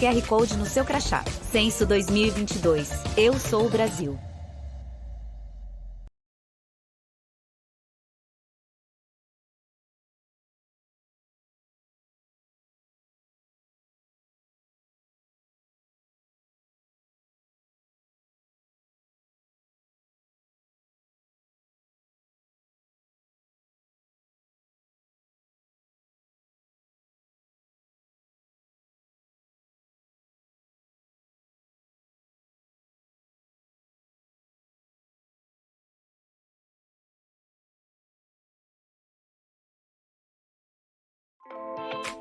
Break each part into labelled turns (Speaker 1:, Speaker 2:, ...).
Speaker 1: QR Code no seu crachá. Censo 2022. Eu sou o Brasil.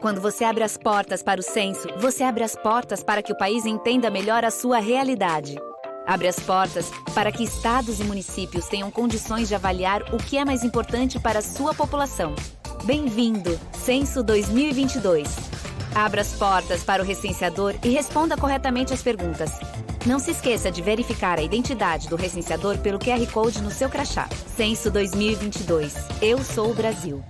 Speaker 1: Quando você abre as portas para o censo, você abre as portas para que o país entenda melhor a sua realidade. Abre as portas para que estados e municípios tenham condições de avaliar o que é mais importante para a sua população. Bem-vindo, Censo 2022. Abra as portas para o recenseador e responda corretamente as perguntas. Não se esqueça de verificar a identidade do recenseador pelo QR Code no seu crachá. Censo 2022. Eu sou o Brasil.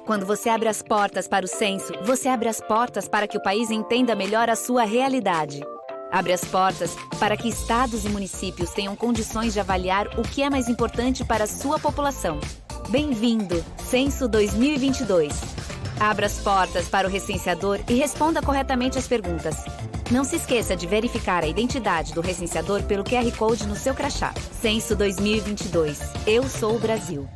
Speaker 1: Quando você abre as portas para o censo, você abre as portas para que o país entenda melhor a sua realidade. Abre as portas para que estados e municípios tenham condições de avaliar o que é mais importante para a sua população. Bem-vindo, Censo 2022. Abra as portas para o recenseador e responda corretamente as perguntas. Não se esqueça de verificar a identidade do recenseador pelo QR Code no seu crachá. Censo 2022. Eu sou o Brasil.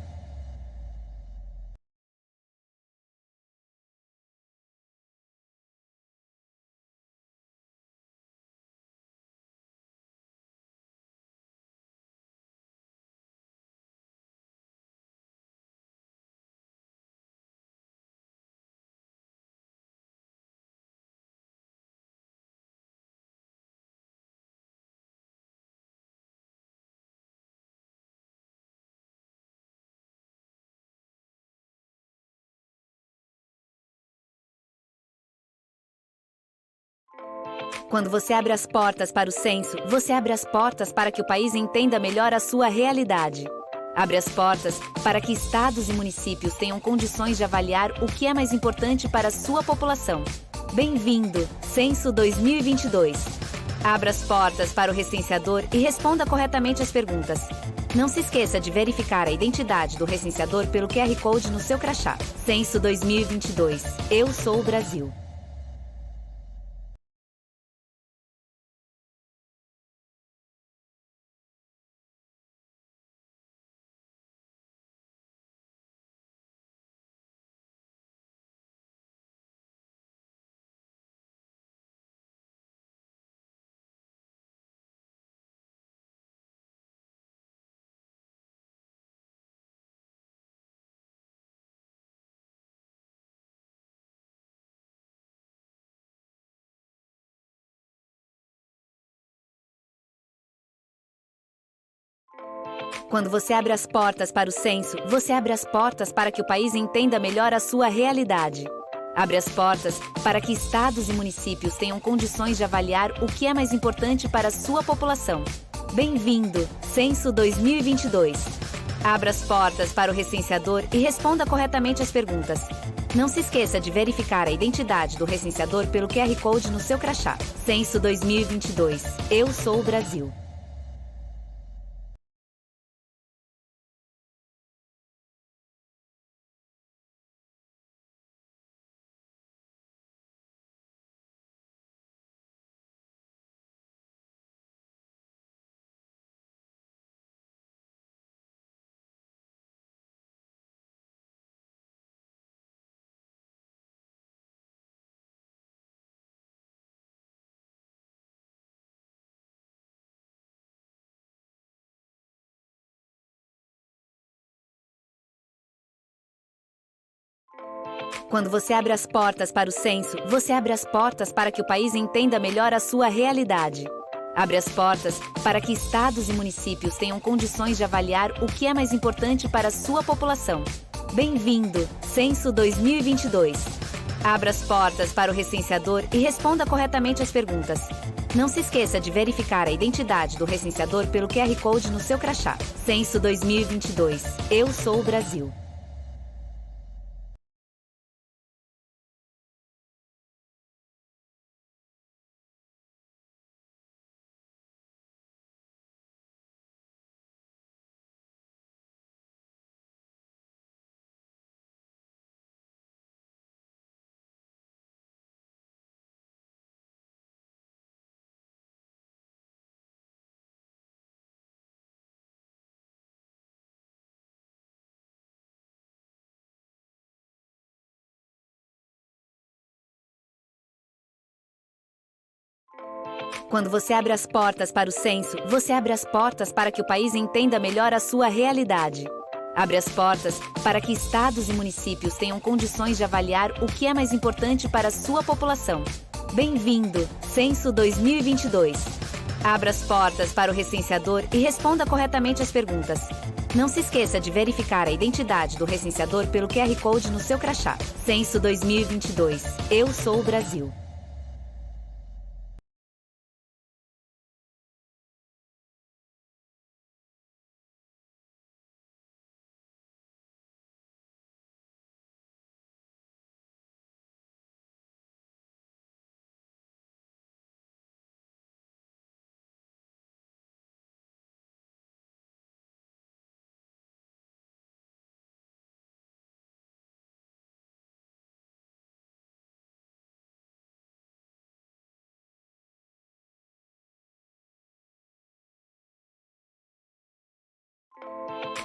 Speaker 1: Quando você abre as portas para o censo, você abre as portas para que o país entenda melhor a sua realidade. Abre as portas para que estados e municípios tenham condições de avaliar o que é mais importante para a sua população. Bem-vindo, Censo 2022. Abra as portas para o recenseador e responda corretamente as perguntas. Não se esqueça de verificar a identidade do recenseador pelo QR Code no seu crachá. Censo 2022. Eu sou o Brasil. Quando você abre as portas para o censo, você abre as portas para que o país entenda melhor a sua realidade. Abre as portas para que estados e municípios tenham condições de avaliar o que é mais importante para a sua população. Bem-vindo, Censo 2022. Abra as portas para o recenseador e responda corretamente as perguntas. Não se esqueça de verificar a identidade do recenseador pelo QR Code no seu crachá. Censo 2022. Eu sou o Brasil. Quando você abre as portas para o censo, você abre as portas para que o país entenda melhor a sua realidade. Abre as portas para que estados e municípios tenham condições de avaliar o que é mais importante para a sua população. Bem-vindo, Censo 2022. Abra as portas para o recenseador e responda corretamente as perguntas. Não se esqueça de verificar a identidade do recenseador pelo QR Code no seu crachá. Censo 2022. Eu sou o Brasil. Quando você abre as portas para o censo, você abre as portas para que o país entenda melhor a sua realidade. Abre as portas para que estados e municípios tenham condições de avaliar o que é mais importante para a sua população. Bem-vindo, Censo 2022. Abra as portas para o recenseador e responda corretamente as perguntas. Não se esqueça de verificar a identidade do recenseador pelo QR Code no seu crachá. Censo 2022. Eu sou o Brasil.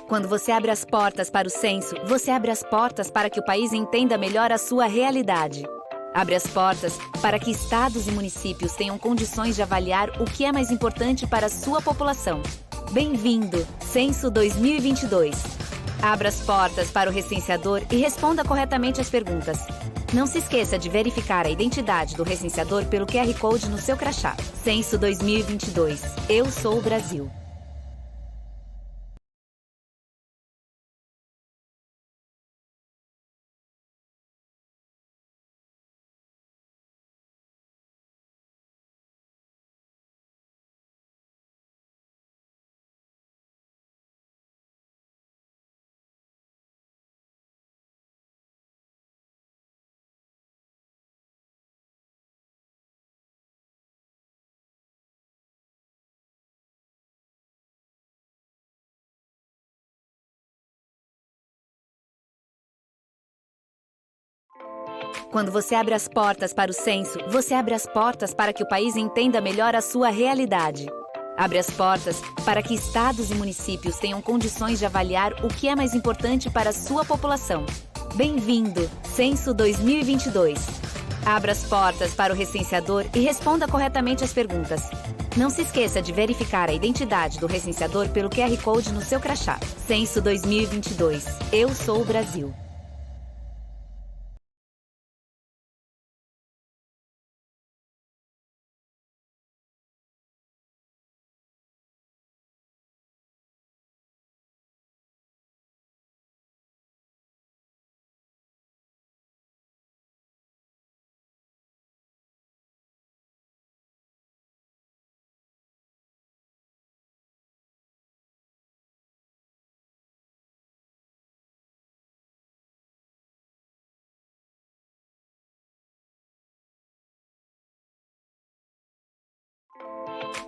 Speaker 1: Quando você abre as portas para o censo, você abre as portas para que o país entenda melhor a sua realidade. Abre as portas para que estados e municípios tenham condições de avaliar o que é mais importante para a sua população. Bem-vindo, Censo 2022. Abra as portas para o recenseador e responda corretamente as perguntas. Não se esqueça de verificar a identidade do recenseador pelo QR Code no seu crachá. Censo 2022. Eu sou o Brasil. Quando você abre as portas para o censo, você abre as portas para que o país entenda melhor a sua realidade. Abre as portas para que estados e municípios tenham condições de avaliar o que é mais importante para a sua população. Bem-vindo, Censo 2022. Abra as portas para o recenseador e responda corretamente as perguntas. Não se esqueça de verificar a identidade do recenseador pelo QR Code no seu crachá. Censo 2022. Eu sou o Brasil.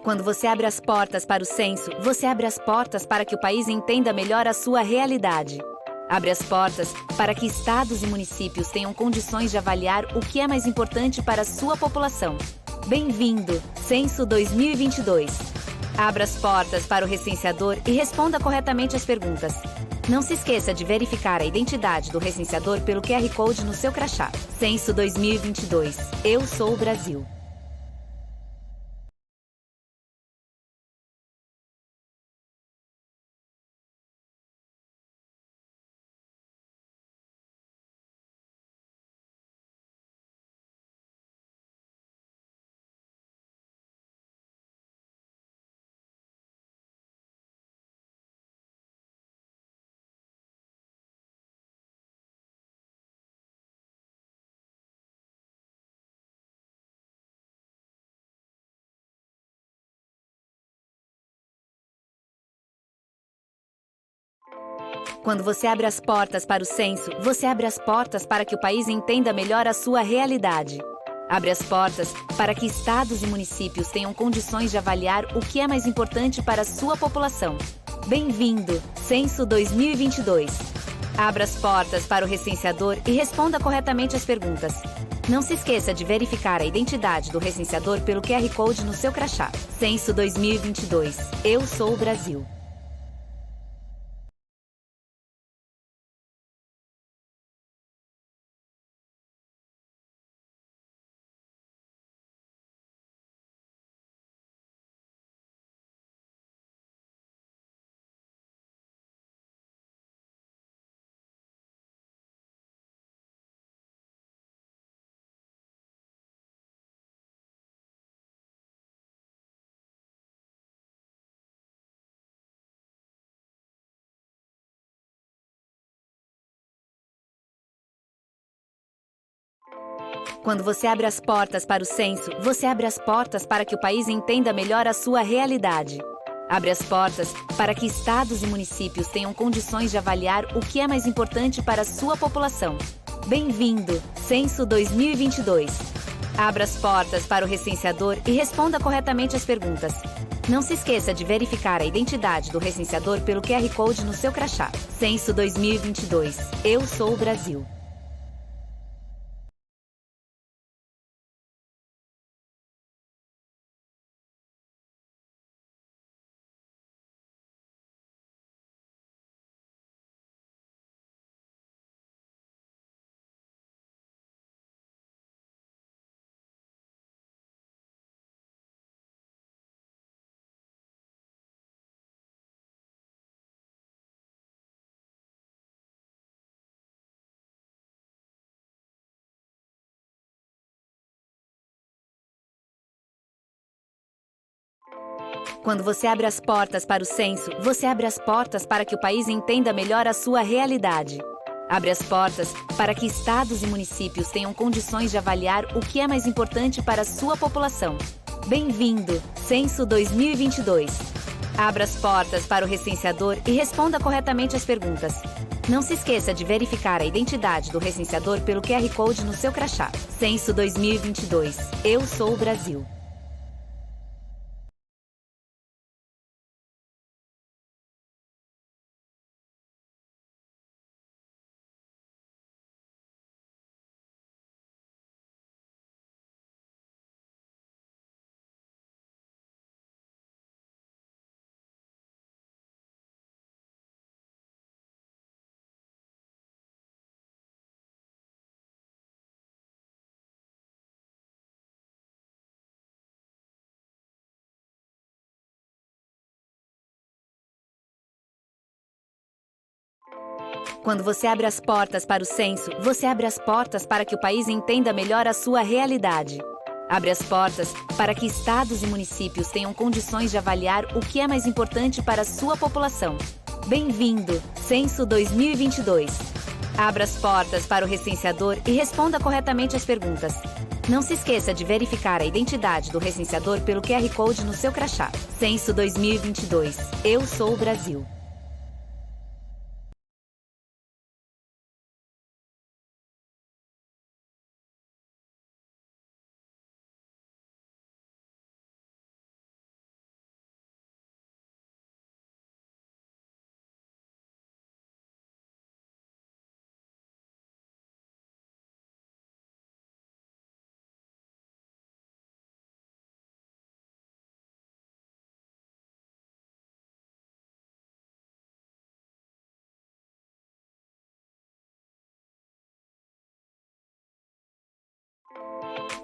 Speaker 1: Quando você abre as portas para o censo, você abre as portas para que o país entenda melhor a sua realidade. Abre as portas para que estados e municípios tenham condições de avaliar o que é mais importante para a sua população. Bem-vindo, Censo 2022. Abra as portas para o recenseador e responda corretamente as perguntas. Não se esqueça de verificar a identidade do recenseador pelo QR Code no seu crachá. Censo 2022. Eu sou o Brasil. Quando você abre as portas para o censo, você abre as portas para que o país entenda melhor a sua realidade. Abre as portas para que estados e municípios tenham condições de avaliar o que é mais importante para a sua população. Bem-vindo, Censo 2022. Abra as portas para o recenseador e responda corretamente as perguntas. Não se esqueça de verificar a identidade do recenseador pelo QR Code no seu crachá. Censo 2022. Eu sou o Brasil. Quando você abre as portas para o censo, você abre as portas para que o país entenda melhor a sua realidade. Abre as portas para que estados e municípios tenham condições de avaliar o que é mais importante para a sua população. Bem-vindo, Censo 2022. Abra as portas para o recenseador e responda corretamente as perguntas. Não se esqueça de verificar a identidade do recenseador pelo QR Code no seu crachá. Censo 2022. Eu sou o Brasil. Quando você abre as portas para o censo, você abre as portas para que o país entenda melhor a sua realidade. Abre as portas para que estados e municípios tenham condições de avaliar o que é mais importante para a sua população. Bem-vindo, Censo 2022. Abra as portas para o recenseador e responda corretamente as perguntas. Não se esqueça de verificar a identidade do recenseador pelo QR Code no seu crachá. Censo 2022. Eu sou o Brasil. Quando você abre as portas para o censo, você abre as portas para que o país entenda melhor a sua realidade. Abre as portas para que estados e municípios tenham condições de avaliar o que é mais importante para a sua população. Bem-vindo, Censo 2022. Abra as portas para o recenseador e responda corretamente as perguntas. Não se esqueça de verificar a identidade do recenseador pelo QR Code no seu crachá. Censo 2022. Eu sou o Brasil.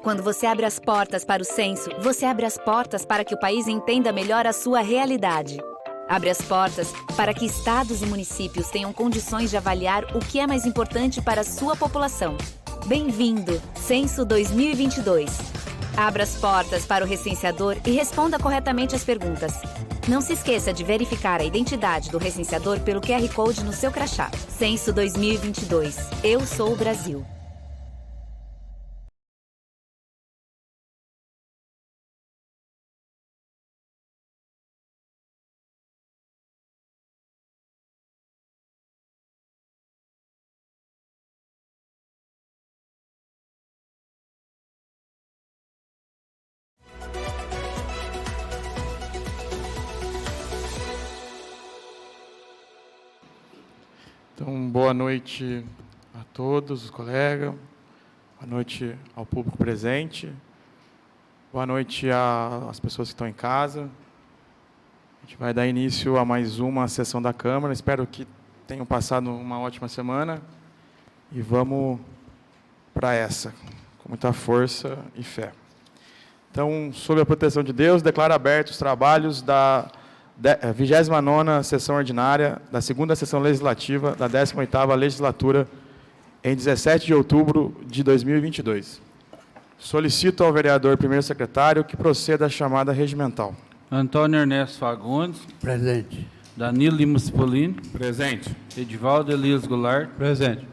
Speaker 1: Quando você abre as portas para o censo, você abre as portas para que o país entenda melhor a sua realidade. Abre as portas para que estados e municípios tenham condições de avaliar o que é mais importante para a sua população. Bem-vindo, Censo 2022. Abra as portas para o recenseador e responda corretamente as perguntas. Não se esqueça de verificar a identidade do recenseador pelo QR Code no seu crachá. Censo 2022. Eu sou o Brasil.
Speaker 2: Então, boa noite a todos os colegas, boa noite ao público presente, boa noite às pessoas que estão em casa. A gente vai dar início a mais uma sessão da Câmara. Espero que tenham passado uma ótima semana e vamos para essa, com muita força e fé. Então, sob a proteção de Deus, declaro abertos os trabalhos da 29ª sessão ordinária da 2ª sessão legislativa da 18ª legislatura em 17 de outubro de 2022. Solicito ao vereador primeiro secretário que proceda à chamada regimental.
Speaker 3: Antônio Ernesto Fagundes.
Speaker 4: Presente.
Speaker 3: Danilo Lima Cipollini.
Speaker 2: Presente.
Speaker 3: Edivaldo Elias Goulart.
Speaker 4: Presente.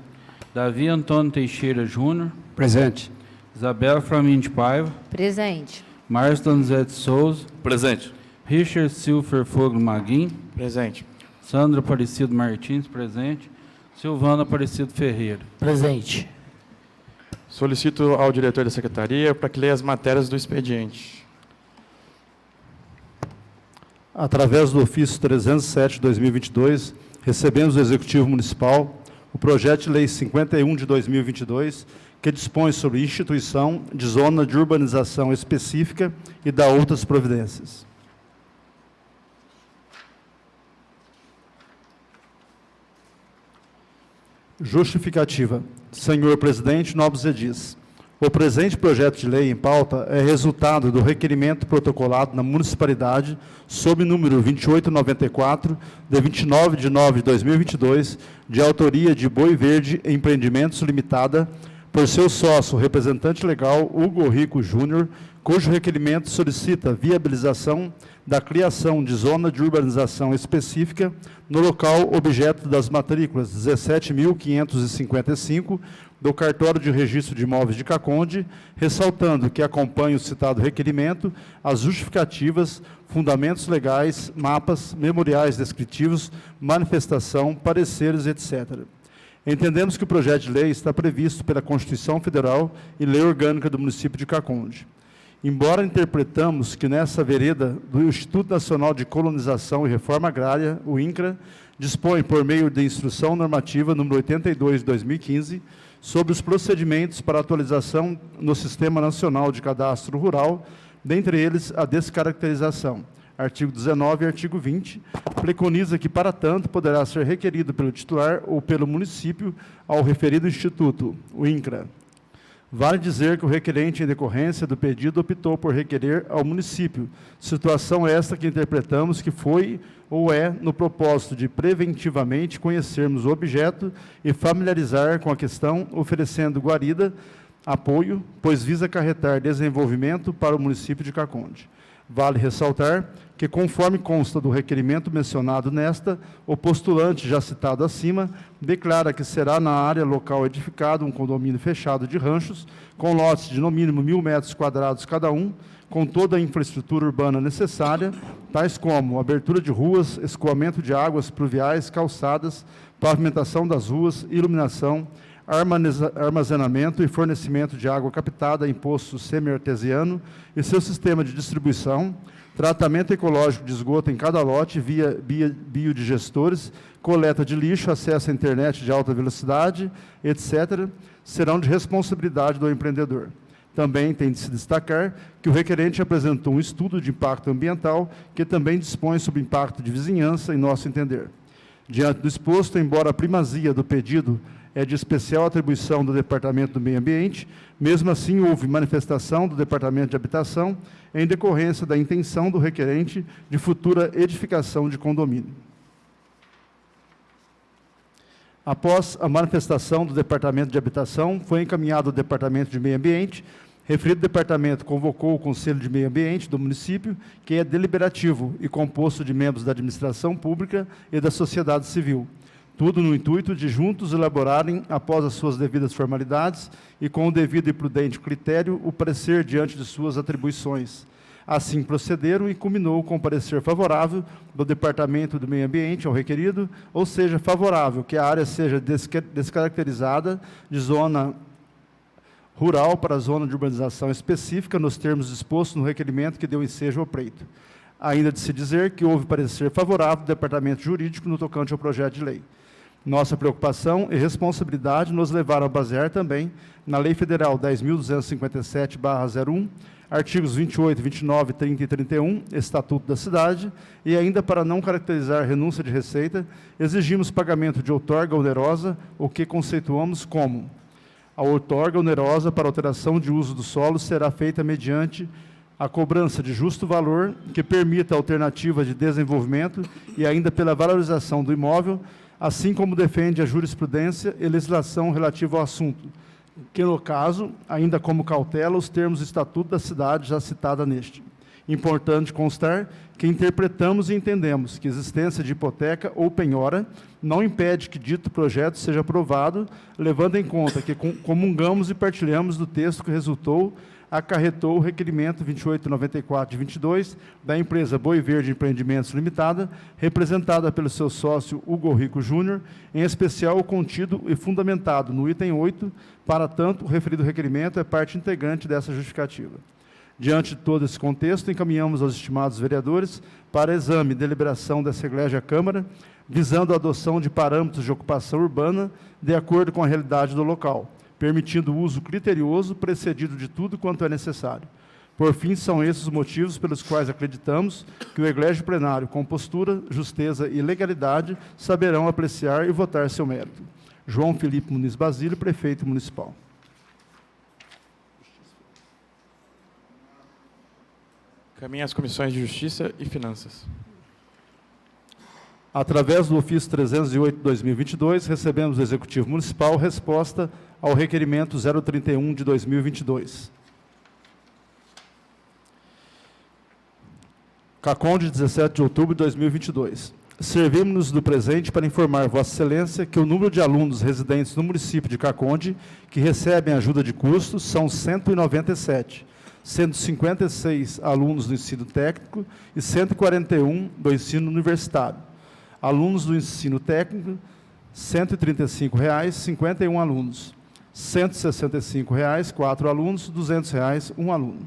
Speaker 3: Davi Antônio Teixeira Júnior.
Speaker 4: Presente.
Speaker 3: Isabela Flaminio de Paiva.
Speaker 5: Presente.
Speaker 3: Márcio Donizete Souza.
Speaker 6: Presente.
Speaker 3: Richard Silfer Foglo Maguim.
Speaker 2: Presente.
Speaker 3: Sandra Aparecido Martins. Presente. Silvana Aparecido Ferreira.
Speaker 4: Presente.
Speaker 2: Solicito ao diretor da secretaria para que leia as matérias do expediente.
Speaker 7: Através do ofício 307 de 2022, recebemos do Executivo Municipal o projeto de lei 51 de 2022, que dispõe sobre instituição de zona de urbanização específica e dá outras providências. Justificativa. Senhor Presidente, nobres edis, o presente projeto de lei em pauta é resultado do requerimento protocolado na municipalidade sob número 2894, de 29 de nove de 2022, de autoria de Boi Verde Empreendimentos Limitada, por seu sócio, representante legal, Hugo Rico Júnior, cujo requerimento solicita viabilização da criação de zona de urbanização específica no local objeto das matrículas 17.555 do Cartório de Registro de Imóveis de Caconde, ressaltando que acompanha o citado requerimento as justificativas, fundamentos legais, mapas, memoriais descritivos, manifestação, pareceres, etc. Entendemos que o projeto de lei está previsto pela Constituição Federal e Lei Orgânica do município de Caconde. Embora interpretamos que nessa vereda do Instituto Nacional de Colonização e Reforma Agrária, o INCRA, dispõe, por meio de instrução normativa número 82 de 2015, sobre os procedimentos para atualização no Sistema Nacional de Cadastro Rural, dentre eles a descaracterização. Artigo 19 e artigo 20, preconiza que, para tanto, poderá ser requerido pelo titular ou pelo município ao referido instituto, o INCRA. Vale dizer que o requerente, em decorrência do pedido, optou por requerer ao município, situação esta que interpretamos que foi ou é no propósito de preventivamente conhecermos o objeto e familiarizar com a questão, oferecendo guarida, apoio, pois visa acarretar desenvolvimento para o município de Caconde. Vale ressaltar que, conforme consta do requerimento mencionado nesta, o postulante, já citado acima, declara que será na área local edificado um condomínio fechado de ranchos, com lotes de no mínimo 1.000 metros quadrados cada um, com toda a infraestrutura urbana necessária, tais como abertura de ruas, escoamento de águas pluviais, calçadas, pavimentação das ruas, iluminação, armazenamento e fornecimento de água captada em poço semi-artesiano e seu sistema de distribuição, tratamento ecológico de esgoto em cada lote via biodigestores, coleta de lixo, acesso à internet de alta velocidade, etc., serão de responsabilidade do empreendedor. Também tem de se destacar que o requerente apresentou um estudo de impacto ambiental que também dispõe sobre impacto de vizinhança, em nosso entender. Diante do exposto, embora a primazia do pedido é de especial atribuição do Departamento do Meio Ambiente, mesmo assim houve manifestação do Departamento de Habitação em decorrência da intenção do requerente de futura edificação de condomínio. Após a manifestação do Departamento de Habitação, foi encaminhado ao Departamento de Meio Ambiente. Referido departamento convocou o Conselho de Meio Ambiente do município, que é deliberativo e composto de membros da administração pública e da sociedade civil. Tudo no intuito de juntos elaborarem, após as suas devidas formalidades e com o devido e prudente critério, o parecer diante de suas atribuições. Assim procederam e culminou com o parecer favorável do Departamento do Meio Ambiente ao requerido, ou seja, favorável que a área seja descaracterizada de zona rural para a zona de urbanização específica, nos termos dispostos no requerimento que deu ensejo ao pleito. Ainda de se dizer que houve parecer favorável do Departamento Jurídico no tocante ao projeto de lei. Nossa preocupação e responsabilidade nos levaram a basear também na Lei Federal 10.257/01, artigos 28, 29, 30 e 31, Estatuto da Cidade, e ainda para não caracterizar renúncia de receita, exigimos pagamento de outorga onerosa, o que conceituamos como: a outorga onerosa para alteração de uso do solo será feita mediante a cobrança de justo valor que permita alternativa de desenvolvimento e ainda pela valorização do imóvel, assim como defende a jurisprudência e legislação relativa ao assunto, que, no caso, ainda como cautela, os termos do Estatuto da Cidade já citada neste. Importante constar que interpretamos e entendemos que a existência de hipoteca ou penhora não impede que dito projeto seja aprovado, levando em conta que comungamos e partilhamos do texto que acarretou o requerimento 2894 de 22 da empresa Boi Verde Empreendimentos Limitada, representada pelo seu sócio Hugo Rico Júnior, em especial o contido e fundamentado no item 8, para tanto, o referido requerimento é parte integrante dessa justificativa. Diante de todo esse contexto, encaminhamos aos estimados vereadores para exame e deliberação dessa egrégia Câmara, visando a adoção de parâmetros de ocupação urbana de acordo com a realidade do local, permitindo o uso criterioso, precedido de tudo quanto é necessário. Por fim, são esses os motivos pelos quais acreditamos que o egrégio plenário, com postura, justeza e legalidade, saberão apreciar e votar seu mérito. João Felipe Muniz Basílio, Prefeito Municipal.
Speaker 2: Caminha as comissões de Justiça e Finanças.
Speaker 7: Através do ofício 308/2022, recebemos do Executivo Municipal resposta ao requerimento 031 de 2022. CACONDE, 17 de outubro de 2022. Servimos-nos do presente para informar Vossa Excelência que o número de alunos residentes no município de CACONDE que recebem ajuda de custos são 197, sendo 56 alunos do ensino técnico e 141 do ensino universitário. Alunos do ensino técnico, R$ 135,00, 51 alunos. R$ 165,00, 4 alunos. R$ 200,00, 1 aluno.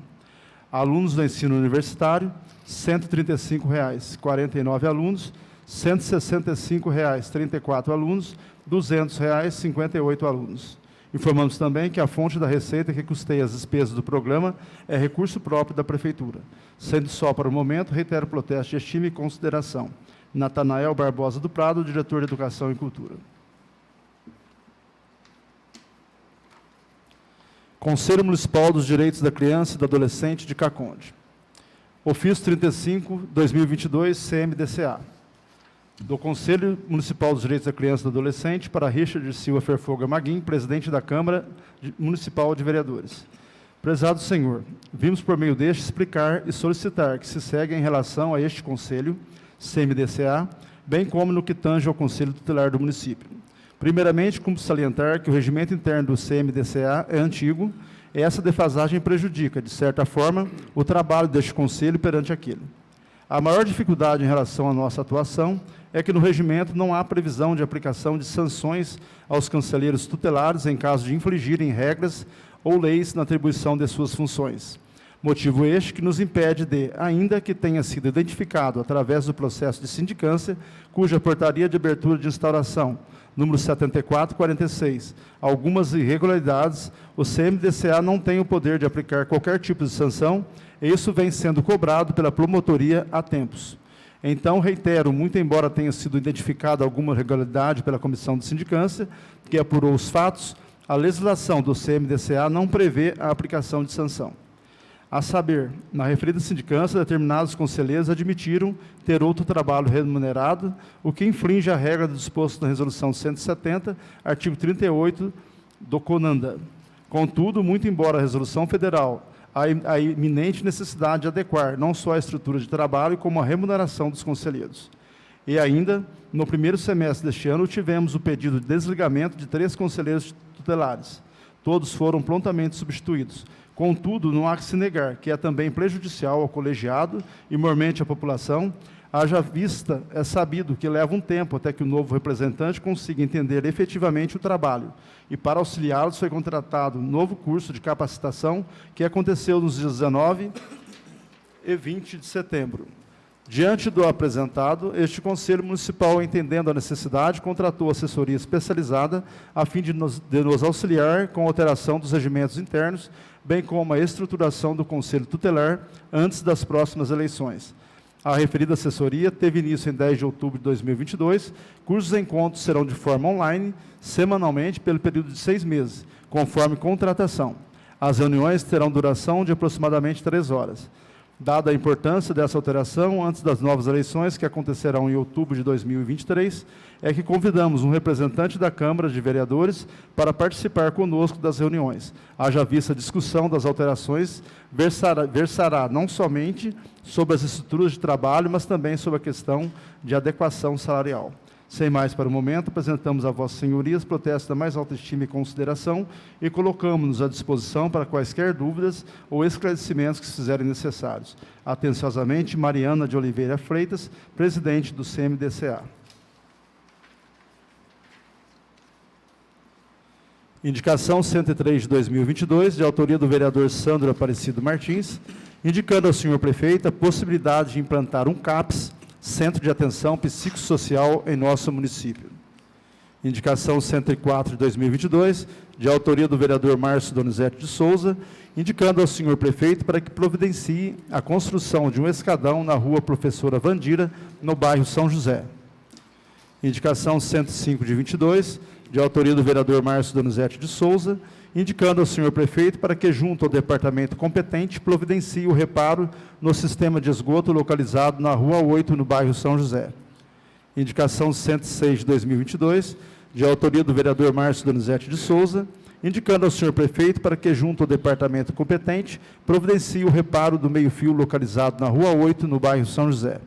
Speaker 7: Alunos do ensino universitário, R$ 135,00, 49 alunos. R$ 165,00, 34 alunos. R$ 200,00, 58 alunos. Informamos também que a fonte da receita que custeia as despesas do programa é recurso próprio da Prefeitura. Sendo só para o momento, reitero o protesto de estima e consideração. Natanael Barbosa do Prado, diretor de Educação e Cultura. Conselho Municipal dos Direitos da Criança e do Adolescente de CACONDE. Ofício 35/2022, CMDCA. Do Conselho Municipal dos Direitos da Criança e do Adolescente para Richard Silva Ferfoga Maguim, presidente da Câmara Municipal de Vereadores. Prezado senhor, vimos por meio deste explicar e solicitar que se segue em relação a este Conselho, CMDCA, bem como no que tange ao Conselho Tutelar do município. Primeiramente, cumpre salientar que o regimento interno do CMDCA é antigo e essa defasagem prejudica, de certa forma, o trabalho deste Conselho perante aquele. A maior dificuldade em relação à nossa atuação é que no regimento não há previsão de aplicação de sanções aos conselheiros tutelares em caso de infringirem regras ou leis na atribuição de suas funções. Motivo este que nos impede de, ainda que tenha sido identificado através do processo de sindicância, cuja portaria de abertura de instauração, número 7446, algumas irregularidades, o CMDCA não tem o poder de aplicar qualquer tipo de sanção, e isso vem sendo cobrado pela promotoria há tempos. Então, reitero, muito embora tenha sido identificada alguma irregularidade pela comissão de sindicância, que apurou os fatos, a legislação do CMDCA não prevê a aplicação de sanção. A saber, na referida sindicância, determinados conselheiros admitiram ter outro trabalho remunerado, o que infringe a regra do disposto na Resolução 170, artigo 38 do CONANDA. Contudo, muito embora a Resolução Federal a iminente necessidade de adequar não só a estrutura de trabalho, como a remuneração dos conselheiros. E ainda, no primeiro semestre deste ano, tivemos o pedido de desligamento de 3 conselheiros tutelares. Todos foram prontamente substituídos. Contudo, não há que se negar que é também prejudicial ao colegiado e, mormente, à população, haja vista, é sabido que leva um tempo até que o novo representante consiga entender efetivamente o trabalho. E, para auxiliá-los, foi contratado um novo curso de capacitação que aconteceu nos dias 19 e 20 de setembro. Diante do apresentado, este Conselho Municipal, entendendo a necessidade, contratou assessoria especializada a fim de nos auxiliar com a alteração dos regimentos internos, bem como a estruturação do Conselho Tutelar antes das próximas eleições. A referida assessoria teve início em 10 de outubro de 2022, cujos encontros serão de forma online, semanalmente, pelo período de 6 meses, conforme contratação. As reuniões terão duração de aproximadamente 3 horas. Dada a importância dessa alteração, antes das novas eleições, que acontecerão em outubro de 2023, é que convidamos um representante da Câmara de Vereadores para participar conosco das reuniões. Haja vista a discussão das alterações, versará não somente sobre as estruturas de trabalho, mas também sobre a questão de adequação salarial. Sem mais para o momento, apresentamos a Vossas Senhorias protesto da mais alta estima e consideração e colocamos-nos à disposição para quaisquer dúvidas ou esclarecimentos que se fizerem necessários. Atenciosamente, Mariana de Oliveira Freitas, presidente do CMDCA. Indicação 103 de 2022, de autoria do vereador Sandro Aparecido Martins, indicando ao senhor prefeito a possibilidade de implantar um CAPS, Centro de Atenção Psicossocial, em nosso município. Indicação 104 de 2022, de autoria do vereador Márcio Donizete de Souza, indicando ao senhor prefeito para que providencie a construção de um escadão na rua Professora Vandira, no bairro São José. Indicação 105 de 22, de autoria do vereador Márcio Donizete de Souza, indicando ao senhor prefeito para que, junto ao departamento competente, providencie o reparo no sistema de esgoto localizado na Rua 8, no bairro São José. Indicação 106 de 2022, de autoria do vereador Márcio Donizete de Souza, indicando ao senhor prefeito para que, junto ao departamento competente, providencie o reparo do meio-fio localizado na Rua 8, no bairro São José.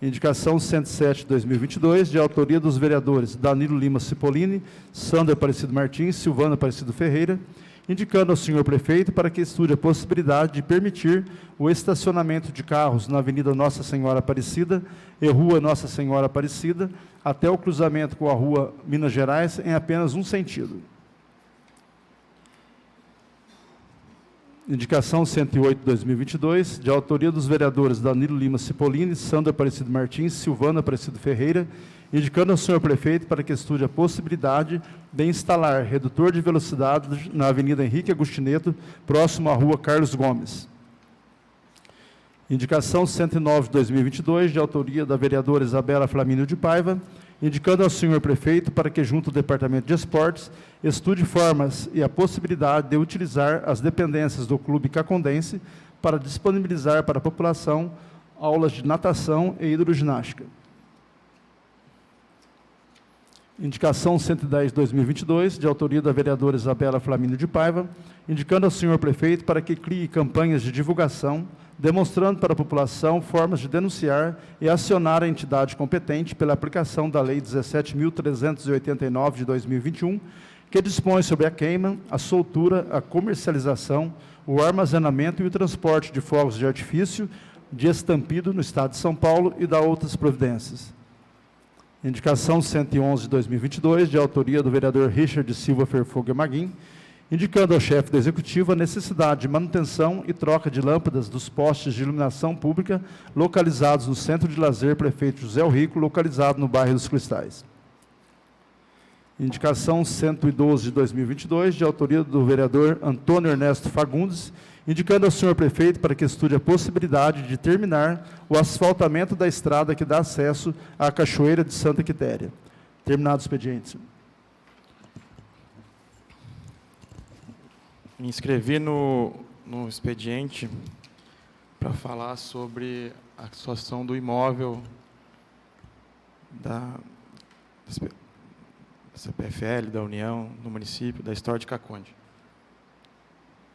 Speaker 7: Indicação 107 de 2022, de autoria dos vereadores Danilo Lima Cipollini, Sandro Aparecido Martins, Silvano Aparecido Ferreira, indicando ao senhor prefeito para que estude a possibilidade de permitir o estacionamento de carros na Avenida Nossa Senhora Aparecida e Rua Nossa Senhora Aparecida, até o cruzamento com a Rua Minas Gerais, em apenas um sentido. Indicação 108 de 2022, de autoria dos vereadores Danilo Lima Cipollini, Sandro Aparecido Martins, Silvano Aparecido Ferreira, indicando ao senhor prefeito para que estude a possibilidade de instalar redutor de velocidade na Avenida Henrique Agostineto, próximo à Rua Carlos Gomes. Indicação 109 de 2022, de autoria da vereadora Isabela Flamínio de Paiva, indicando ao senhor prefeito para que, junto ao Departamento de Esportes, estude formas e a possibilidade de utilizar as dependências do Clube Cacondense para disponibilizar para a população aulas de natação e hidroginástica. Indicação 110 de 2022, de autoria da vereadora Isabela Flamínio de Paiva, indicando ao senhor prefeito para que crie campanhas de divulgação, demonstrando para a população formas de denunciar e acionar a entidade competente pela aplicação da Lei 17.389 de 2021, que dispõe sobre a queima, a soltura, a comercialização, o armazenamento e o transporte de fogos de artifício de estampido no Estado de São Paulo e da outras providências. Indicação 111 de 2022, de autoria do vereador Richard Silva Ferfoga Maguim, indicando ao chefe do Executivo a necessidade de manutenção e troca de lâmpadas dos postes de iluminação pública localizados no Centro de Lazer Prefeito José Rico, localizado no bairro dos Cristais. Indicação 112 de 2022, de autoria do vereador Antônio Ernesto Fagundes, indicando ao senhor prefeito para que estude a possibilidade de terminar o asfaltamento da estrada que dá acesso à Cachoeira de Santa Quitéria. Terminado o expediente, senhor.
Speaker 2: Me inscrevi no expediente para falar sobre a situação do imóvel da CPFL, da União, no município, da História de Caconde.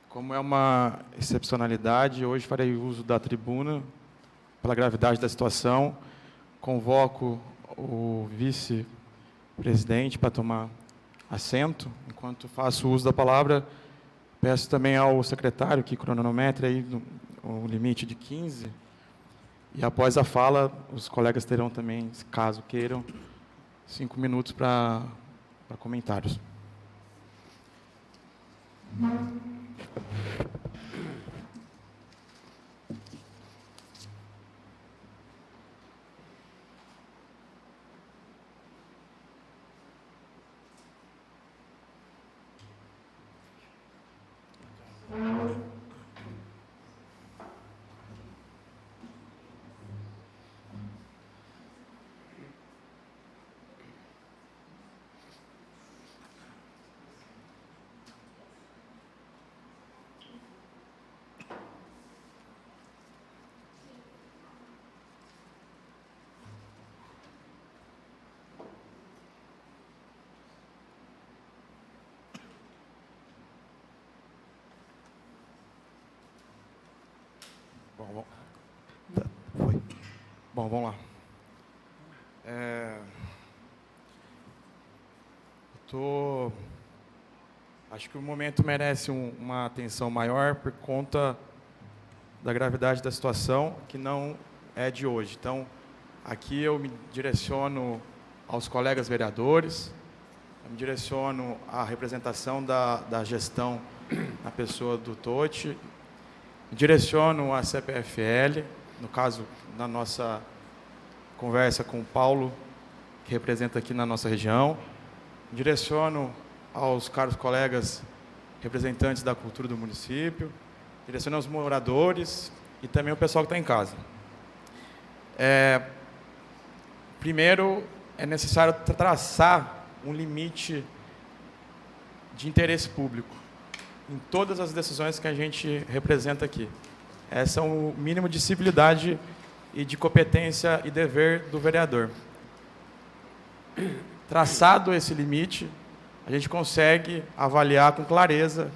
Speaker 2: Como é uma excepcionalidade, hoje farei uso da tribuna, pela gravidade da situação, convoco o vice-presidente para tomar assento. Enquanto faço uso da palavra, peço também ao secretário que cronometre aí o limite de 15, e após a fala, os colegas terão também, caso queiram, 5 minutos para comentários. Bom,
Speaker 7: Foi.
Speaker 2: bom, vamos lá. Acho que o momento merece uma atenção maior por conta da gravidade da situação, que não é de hoje. Então, aqui eu me direciono aos colegas vereadores, eu me direciono à representação da gestão na pessoa do Totti, me direciono à CPFL, no caso, na nossa conversa com o Paulo, que representa aqui na nossa região, me direciono aos caros colegas representantes da cultura do município, direciono aos moradores e também o pessoal que está em casa. Primeiro, é necessário traçar um limite de interesse público em todas as decisões que a gente representa aqui. Esse é o mínimo de civilidade e de competência e dever do vereador. Traçado esse limite, a gente consegue avaliar com clareza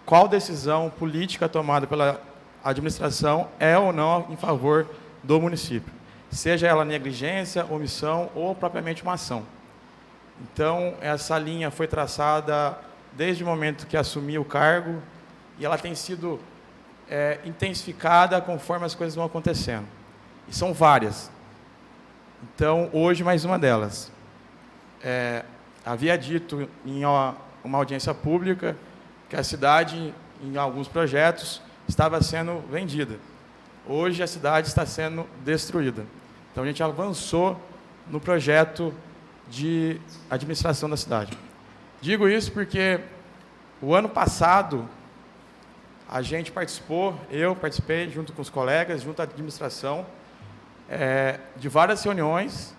Speaker 2: qual decisão política tomada pela administração é ou não em favor do município, seja ela negligência, omissão ou propriamente uma ação. Então, essa linha foi traçada desde o momento que assumi o cargo e ela tem sido intensificada conforme as coisas vão acontecendo. E são várias. Então, hoje, mais uma delas. Havia dito em uma audiência pública que a cidade, em alguns projetos, estava sendo vendida. Hoje, a cidade está sendo destruída. Então, a gente avançou no projeto de administração da cidade. Digo isso porque o ano passado, a gente eu participei, junto com os colegas, junto à administração, de várias reuniões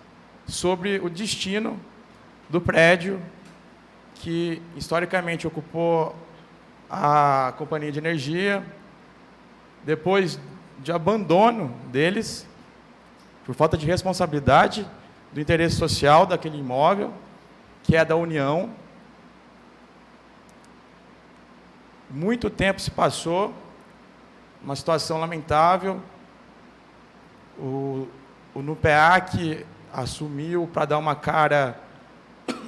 Speaker 2: sobre o destino do prédio que, historicamente, ocupou a companhia de energia, depois de abandono deles, por falta de responsabilidade do interesse social daquele imóvel, que é da União. Muito tempo se passou, uma situação lamentável. O NUPEAC assumiu para dar uma cara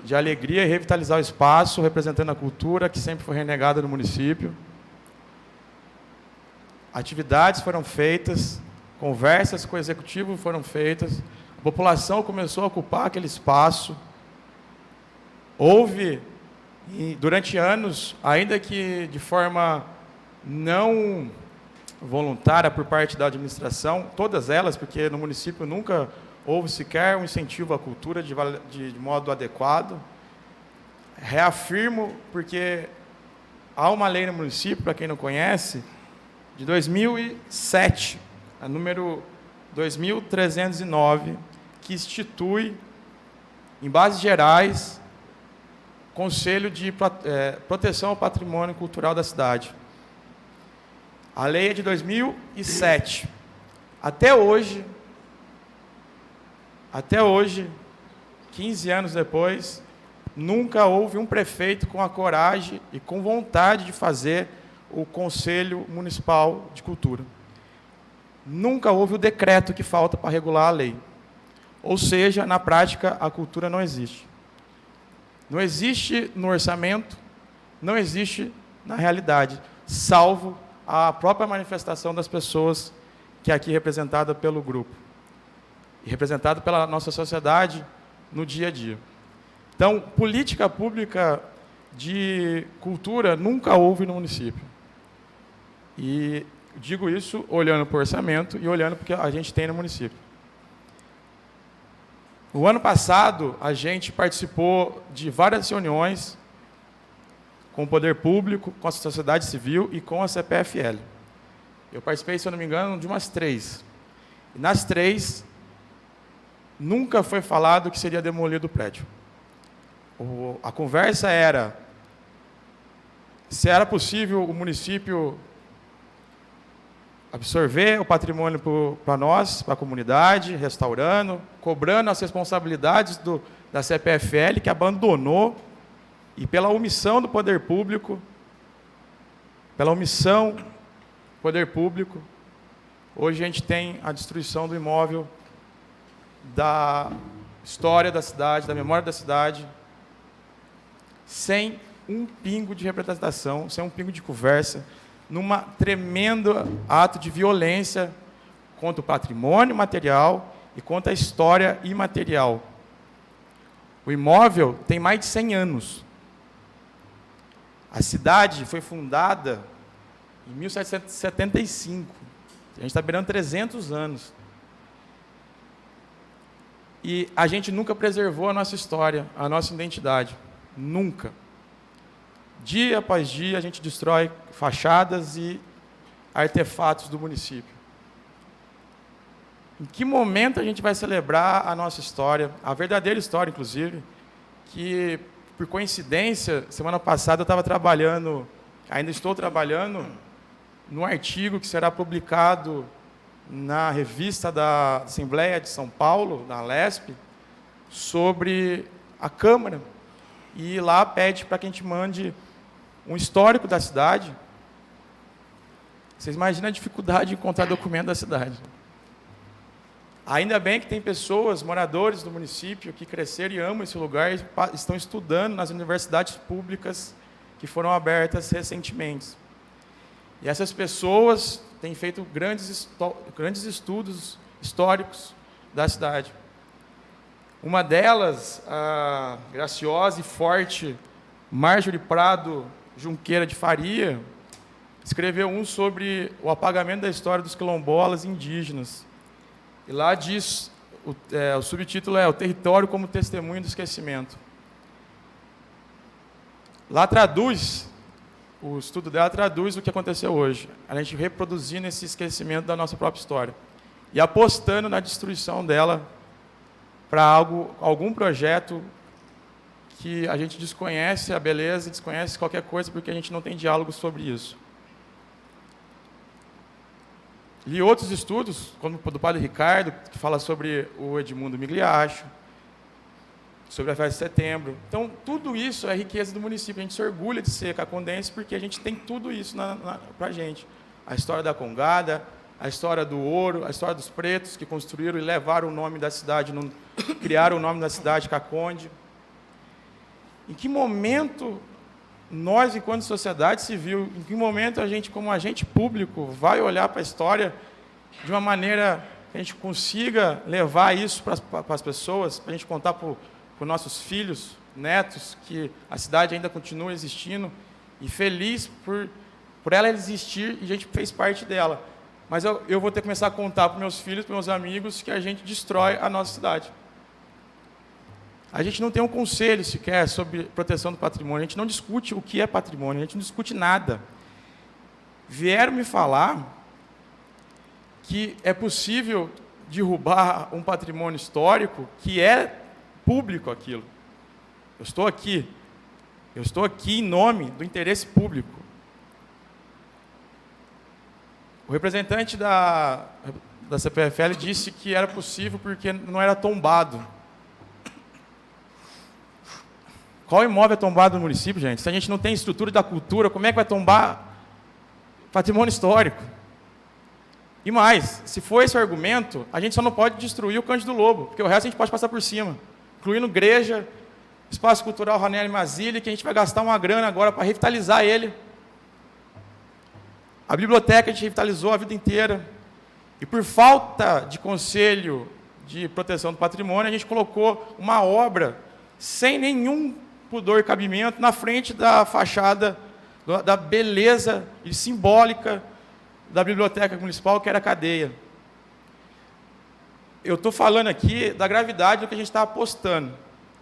Speaker 2: de alegria e revitalizar o espaço, representando a cultura, que sempre foi renegada no município. Atividades foram feitas, conversas com o executivo foram feitas, a população começou a ocupar aquele espaço. Houve, durante anos, ainda que de forma não voluntária por parte da administração, todas elas, porque no município nunca houve sequer um incentivo à cultura de modo adequado. Reafirmo, porque há uma lei no município, para quem não conhece, de 2007, a número 2309, que institui, em bases gerais, Conselho de Proteção ao Patrimônio Cultural da cidade. A lei é de 2007. Até hoje, 15 anos depois, nunca houve um prefeito com a coragem e com vontade de fazer o Conselho Municipal de Cultura. Nunca houve o decreto que falta para regular a lei. Ou seja, na prática, a cultura não existe. Não existe no orçamento, não existe na realidade, salvo a própria manifestação das pessoas que é aqui representada pelo grupo e representada pela nossa sociedade no dia a dia. Então, política pública de cultura nunca houve no município. E digo isso olhando para o orçamento e olhando para o que a gente tem no município. O ano passado, a gente participou de várias reuniões com o poder público, com a sociedade civil e com a CPFL. Eu participei, se eu não me engano, de umas 3. E nas 3, nunca foi falado que seria demolido o prédio. A conversa era se era possível o município absorver o patrimônio para nós, para a comunidade, restaurando, cobrando as responsabilidades da CPFL, que abandonou, e pela omissão do poder público, Hoje a gente tem a destruição do imóvel, da história da cidade, da memória da cidade, sem um pingo de representação, sem um pingo de conversa, numa tremendo ato de violência contra o patrimônio material e contra a história imaterial. O imóvel tem mais de 100 anos. A cidade foi fundada em 1775. A gente está beirando 300 anos. E a gente nunca preservou a nossa história, a nossa identidade. Nunca. Dia após dia, a gente destrói fachadas e artefatos do município. Em que momento a gente vai celebrar a nossa história, a verdadeira história, inclusive, que, por coincidência, semana passada eu estava trabalhando, ainda estou trabalhando, num artigo que será publicado na revista da Assembleia de São Paulo, da Lesp, sobre a Câmara. E lá pede para que a gente mande um histórico da cidade. Vocês imaginam a dificuldade de encontrar documento da cidade. Ainda bem que tem pessoas, moradores do município, que cresceram e amam esse lugar e estão estudando nas universidades públicas que foram abertas recentemente. E essas pessoas têm feito grandes estudos históricos da cidade. Uma delas, a graciosa e forte Marjorie Prado Junqueira de Faria, escreveu um sobre o apagamento da história dos quilombolas indígenas. E lá diz, o subtítulo é O Território como Testemunho do Esquecimento. Lá traduz, o estudo dela traduz o que aconteceu hoje. A gente reproduzindo esse esquecimento da nossa própria história. E apostando na destruição dela para algum projeto que a gente desconhece a beleza, desconhece qualquer coisa, porque a gente não tem diálogo sobre isso. Li outros estudos, como o do padre Ricardo, que fala sobre o Edmundo Migliacho, sobre a festa de setembro. Então, tudo isso é riqueza do município. A gente se orgulha de ser cacondense, porque a gente tem tudo isso para a gente. A história da Congada, a história do ouro, a história dos pretos, que construíram e levaram o nome da cidade, criaram o nome da cidade, Caconde. Em que momento nós, enquanto sociedade civil, em que momento a gente, como agente público, vai olhar para a história de uma maneira que a gente consiga levar isso para as pessoas, para a gente contar para os nossos filhos, netos, que a cidade ainda continua existindo, e feliz por ela existir, e a gente fez parte dela. Mas eu vou ter que começar a contar para meus filhos, para meus amigos, que a gente destrói a nossa cidade. A gente não tem um conselho sequer sobre proteção do patrimônio, a gente não discute o que é patrimônio, a gente não discute nada. Vieram me falar que é possível derrubar um patrimônio histórico que é público aquilo. Eu estou aqui em nome do interesse público. O representante da CPFL disse que era possível porque não era tombado. Qual imóvel é tombado no município, gente? Se a gente não tem estrutura da cultura, como é que vai tombar patrimônio histórico? E mais, se for esse o argumento, a gente só não pode destruir o Cândido Lobo, porque o resto a gente pode passar por cima, incluindo igreja, espaço cultural Ranelli Mazzilli, que a gente vai gastar uma grana agora para revitalizar ele. A biblioteca a gente revitalizou a vida inteira. E por falta de conselho de proteção do patrimônio, a gente colocou uma obra sem nenhum pudor e cabimento na frente da fachada da beleza e simbólica da biblioteca municipal, que era a cadeia. Eu estou falando aqui da gravidade do que a gente está apostando.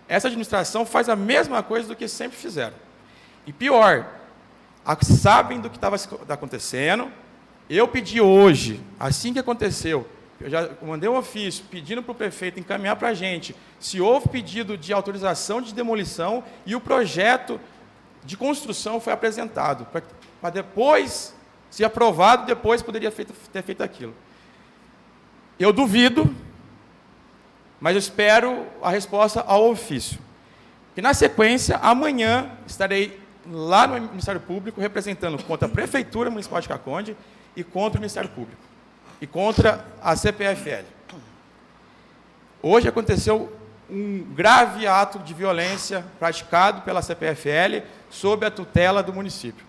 Speaker 2: Essa administração faz a mesma coisa do que sempre fizeram. E pior, sabem do que estava acontecendo. Eu pedi hoje, assim que aconteceu, eu já mandei um ofício pedindo para o prefeito encaminhar para a gente se houve pedido de autorização de demolição e o projeto de construção foi apresentado, para depois, se aprovado, depois poderia ter feito aquilo. Eu duvido, mas eu espero a resposta ao ofício. E, na sequência, amanhã, estarei lá no Ministério Público, representando contra a Prefeitura Municipal de Caconde e contra o Ministério Público. e contra a CPFL. Hoje aconteceu um grave ato de violência praticado pela CPFL sob a tutela do município.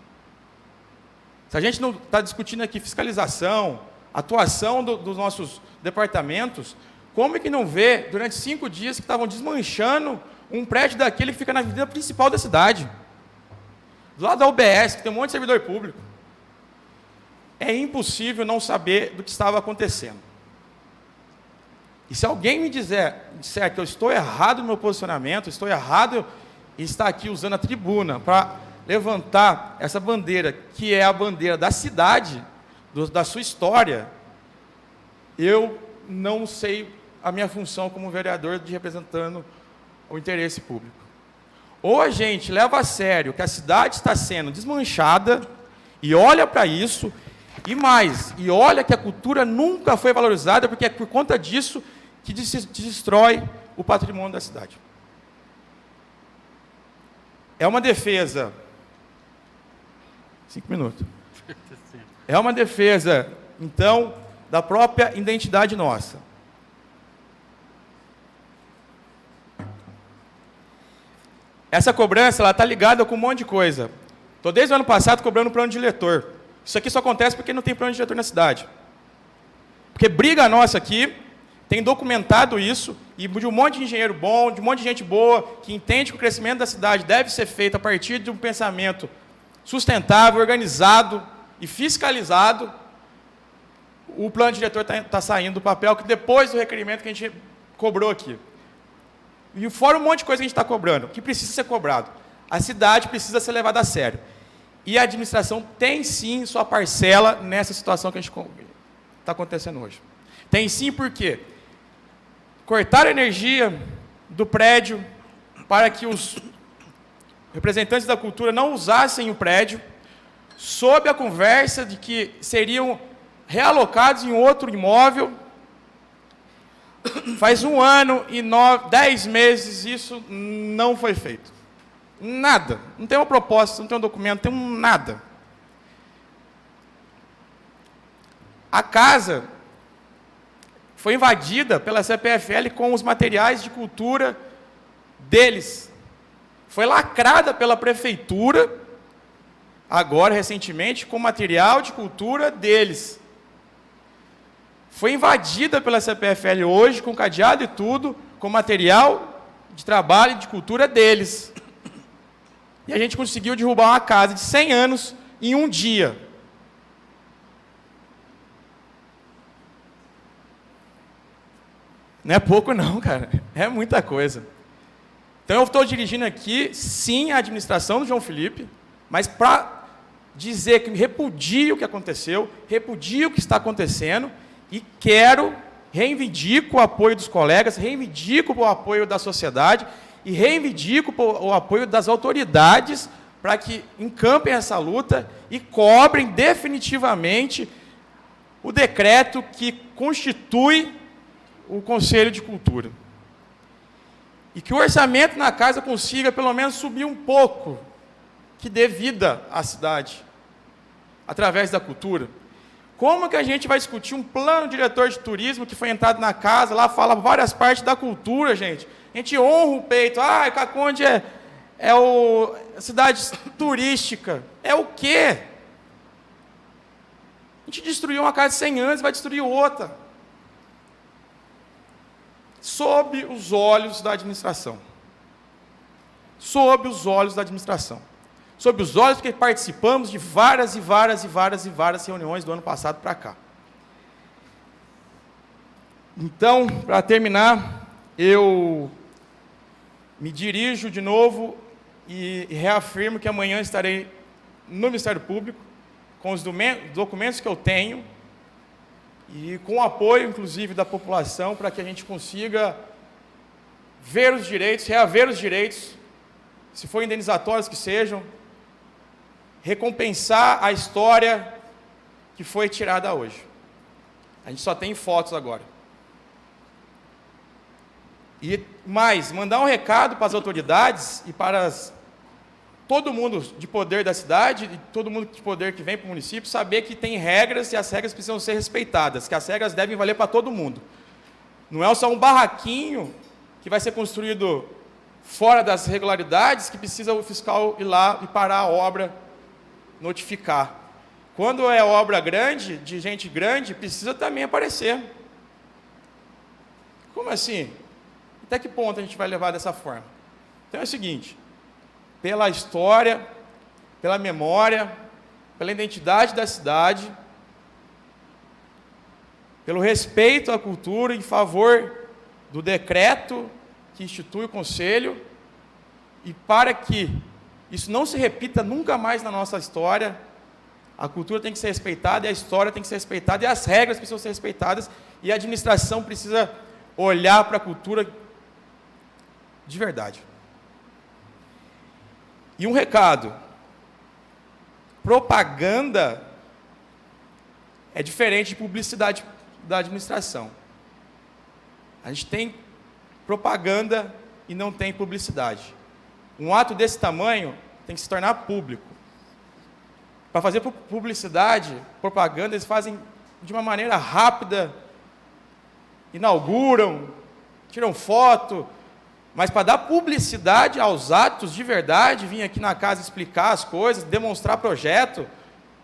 Speaker 2: Se a gente não está discutindo aqui fiscalização, atuação dos nossos departamentos, como é que não vê, durante 5 dias, que estavam desmanchando um prédio daquele que fica na avenida principal da cidade, do lado da UBS, que tem um monte de servidor público? É impossível não saber do que estava acontecendo. E se alguém me disser que eu estou errado no meu posicionamento, estou errado em estar aqui usando a tribuna para levantar essa bandeira, que é a bandeira da cidade, da sua história, eu não sei a minha função como vereador de representando o interesse público. Ou a gente leva a sério que a cidade está sendo desmanchada e olha para isso, e olha que a cultura nunca foi valorizada, porque é por conta disso que destrói o patrimônio da cidade. É uma defesa... 5 minutos. É uma defesa, então, da própria identidade nossa. Essa cobrança está ligada com um monte de coisa. Estou desde o ano passado cobrando o plano diretor. Isso aqui só acontece porque não tem plano diretor na cidade. Porque briga nossa aqui, tem documentado isso, e de um monte de engenheiro bom, de um monte de gente boa, que entende que o crescimento da cidade deve ser feito a partir de um pensamento sustentável, organizado e fiscalizado. O plano diretor está saindo do papel, que depois do requerimento que a gente cobrou aqui. E fora um monte de coisa que a gente está cobrando, que precisa ser cobrado. A cidade precisa ser levada a sério. E a administração tem, sim, sua parcela nessa situação que a gente está acontecendo hoje. Tem sim, por quê? Cortar a energia do prédio para que os representantes da cultura não usassem o prédio, sob a conversa de que seriam realocados em outro imóvel. Faz 1 ano e 10 meses isso não foi feito. Nada. Não tem uma proposta, não tem um documento, não tem nada. A casa foi invadida pela CPFL com os materiais de cultura deles. Foi lacrada pela prefeitura, agora, recentemente, com material de cultura deles. Foi invadida pela CPFL hoje, com cadeado e tudo, com material de trabalho e de cultura deles. E a gente conseguiu derrubar uma casa de 100 anos em 1 dia. Não é pouco não, cara. É muita coisa. Então eu estou dirigindo aqui, sim, a administração do João Felipe, mas para dizer que repudio o que aconteceu, repudio o que está acontecendo, e reivindico o apoio dos colegas, reivindico o apoio da sociedade e reivindico o apoio das autoridades para que encampem essa luta e cobrem definitivamente o decreto que constitui o Conselho de Cultura. E que o orçamento na casa consiga, pelo menos, subir um pouco, que dê vida à cidade, através da cultura. Como que a gente vai discutir um plano diretor de turismo que foi entrado na casa, lá fala várias partes da cultura, gente? A gente honra o peito. Ah, Caconde é a cidade turística. É o quê? A gente destruiu uma casa de 100 anos e vai destruir outra. Sob os olhos da administração. Sob os olhos da administração. Sob os olhos, porque participamos de várias reuniões do ano passado para cá. Então, para terminar, eu me dirijo de novo e reafirmo que amanhã estarei no Ministério Público, com os documentos que eu tenho, e com o apoio, inclusive, da população, para que a gente consiga ver os direitos, reaver os direitos, se for indenizatórios que sejam, recompensar a história que foi tirada hoje. A gente só tem fotos agora. E mais, mandar um recado para as autoridades e para todo mundo de poder da cidade e todo mundo de poder que vem para o município saber que tem regras e as regras precisam ser respeitadas, que as regras devem valer para todo mundo. Não é só um barraquinho que vai ser construído fora das regularidades que precisa o fiscal ir lá e parar a obra, notificar. Quando é obra grande, de gente grande, precisa também aparecer. Como assim? Até que ponto a gente vai levar dessa forma? Então é o seguinte, pela história, pela memória, pela identidade da cidade, pelo respeito à cultura, em favor do decreto que institui o Conselho, e para que isso não se repita nunca mais na nossa história, a cultura tem que ser respeitada, e a história tem que ser respeitada, e as regras precisam ser respeitadas, e a administração precisa olhar para a cultura de verdade. E um recado, propaganda é diferente de publicidade da administração. A gente tem propaganda e não tem publicidade. Um ato desse tamanho tem que se tornar público. Para fazer publicidade, propaganda, eles fazem de uma maneira rápida, inauguram, tiram foto, mas para dar publicidade aos atos de verdade, vir aqui na casa explicar as coisas, demonstrar projeto,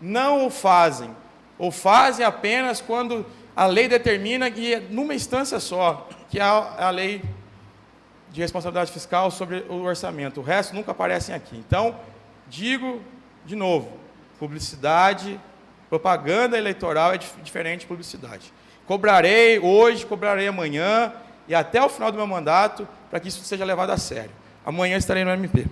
Speaker 2: não o fazem. Ou fazem apenas quando a lei determina que é numa instância só, que é a lei de responsabilidade fiscal sobre o orçamento. O resto nunca aparecem aqui. Então, digo de novo, publicidade, propaganda eleitoral é diferente de publicidade. Cobrarei hoje, cobrarei amanhã e até o final do meu mandato para que isso seja levado a sério. Amanhã estarei no MP.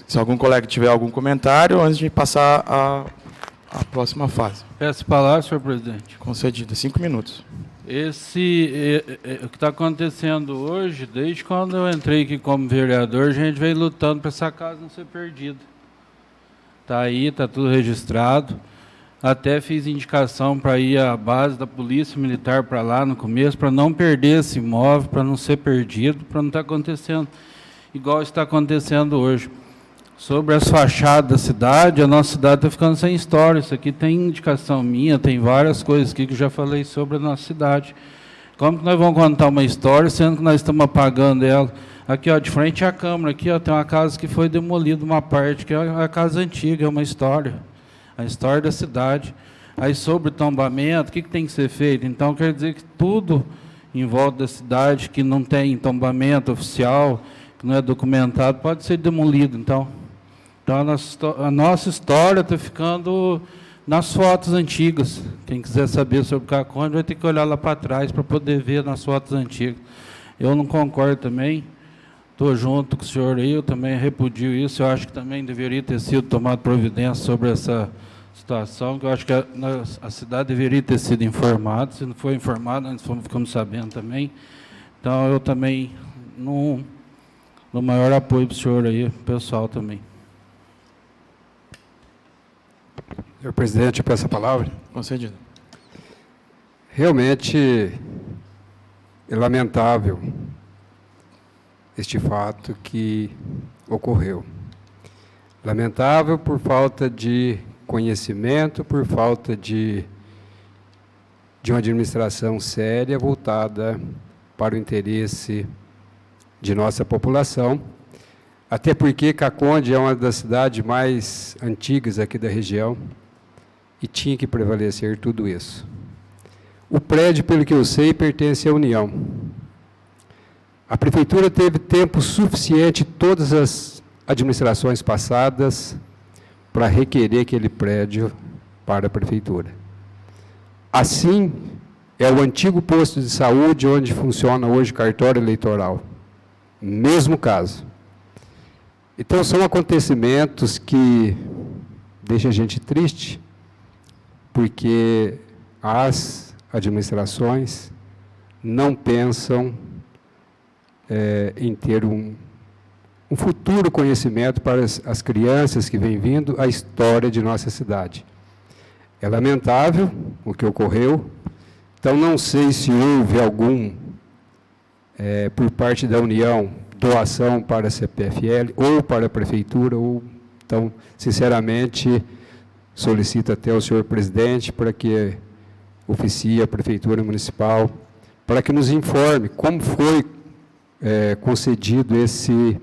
Speaker 2: Se algum colega tiver algum comentário, antes de passar à próxima fase.
Speaker 3: Peço a palavra, senhor presidente.
Speaker 2: Concedida, 5 minutos.
Speaker 3: O que está acontecendo hoje, desde quando eu entrei aqui como vereador, a gente vem lutando para essa casa não ser perdida. Está aí, está tudo registrado. Até fiz indicação para ir à base da Polícia Militar para lá no começo, para não perder esse imóvel, para não ser perdido, para não estar acontecendo igual está acontecendo hoje. Sobre as fachadas da cidade, a nossa cidade está ficando sem história. Isso aqui tem indicação minha, tem várias coisas aqui que eu já falei sobre a nossa cidade. Como que nós vamos contar uma história, sendo que nós estamos apagando ela? Aqui, ó, de frente à Câmara, aqui, ó, tem uma casa que foi demolida, uma parte, que é a casa antiga, é uma história. A história da cidade. Aí, sobre o tombamento, o que tem que ser feito? Então, quer dizer que tudo em volta da cidade que não tem tombamento oficial, que não é documentado, pode ser demolido, então a nossa história está ficando nas fotos antigas. Quem quiser saber sobre Caconde vai ter que olhar lá para trás para poder ver nas fotos antigas. Eu não concordo também, estou junto com o senhor aí, eu também repudio isso, eu acho que também deveria ter sido tomado providência sobre essa situação, que eu acho que a cidade deveria ter sido informada, se não foi informada, nós ficamos sabendo também. Então, eu também não dou maior apoio para o senhor aí, pessoal também.
Speaker 5: Senhor presidente, eu peço a palavra.
Speaker 2: Concedido.
Speaker 5: Realmente é lamentável este fato que ocorreu. Lamentável por falta de conhecimento, por falta de uma administração séria voltada para o interesse de nossa população, até porque Caconde é uma das cidades mais antigas aqui da região e tinha que prevalecer tudo isso. O prédio, pelo que eu sei, pertence à União. A Prefeitura teve tempo suficiente, todas as administrações passadas, para requerer aquele prédio para a Prefeitura. Assim, é o antigo posto de saúde onde funciona hoje o cartório eleitoral. Mesmo caso. Então, são acontecimentos que deixa a gente triste, porque as administrações não pensam em ter um futuro conhecimento para as crianças que vêm vindo a história de nossa cidade. É lamentável o que ocorreu, então não sei se houve algum, por parte da União, doação para a CPFL ou para a Prefeitura, então, sinceramente, solicito até ao senhor presidente para que oficie a Prefeitura Municipal, para que nos informe como foi concedido esse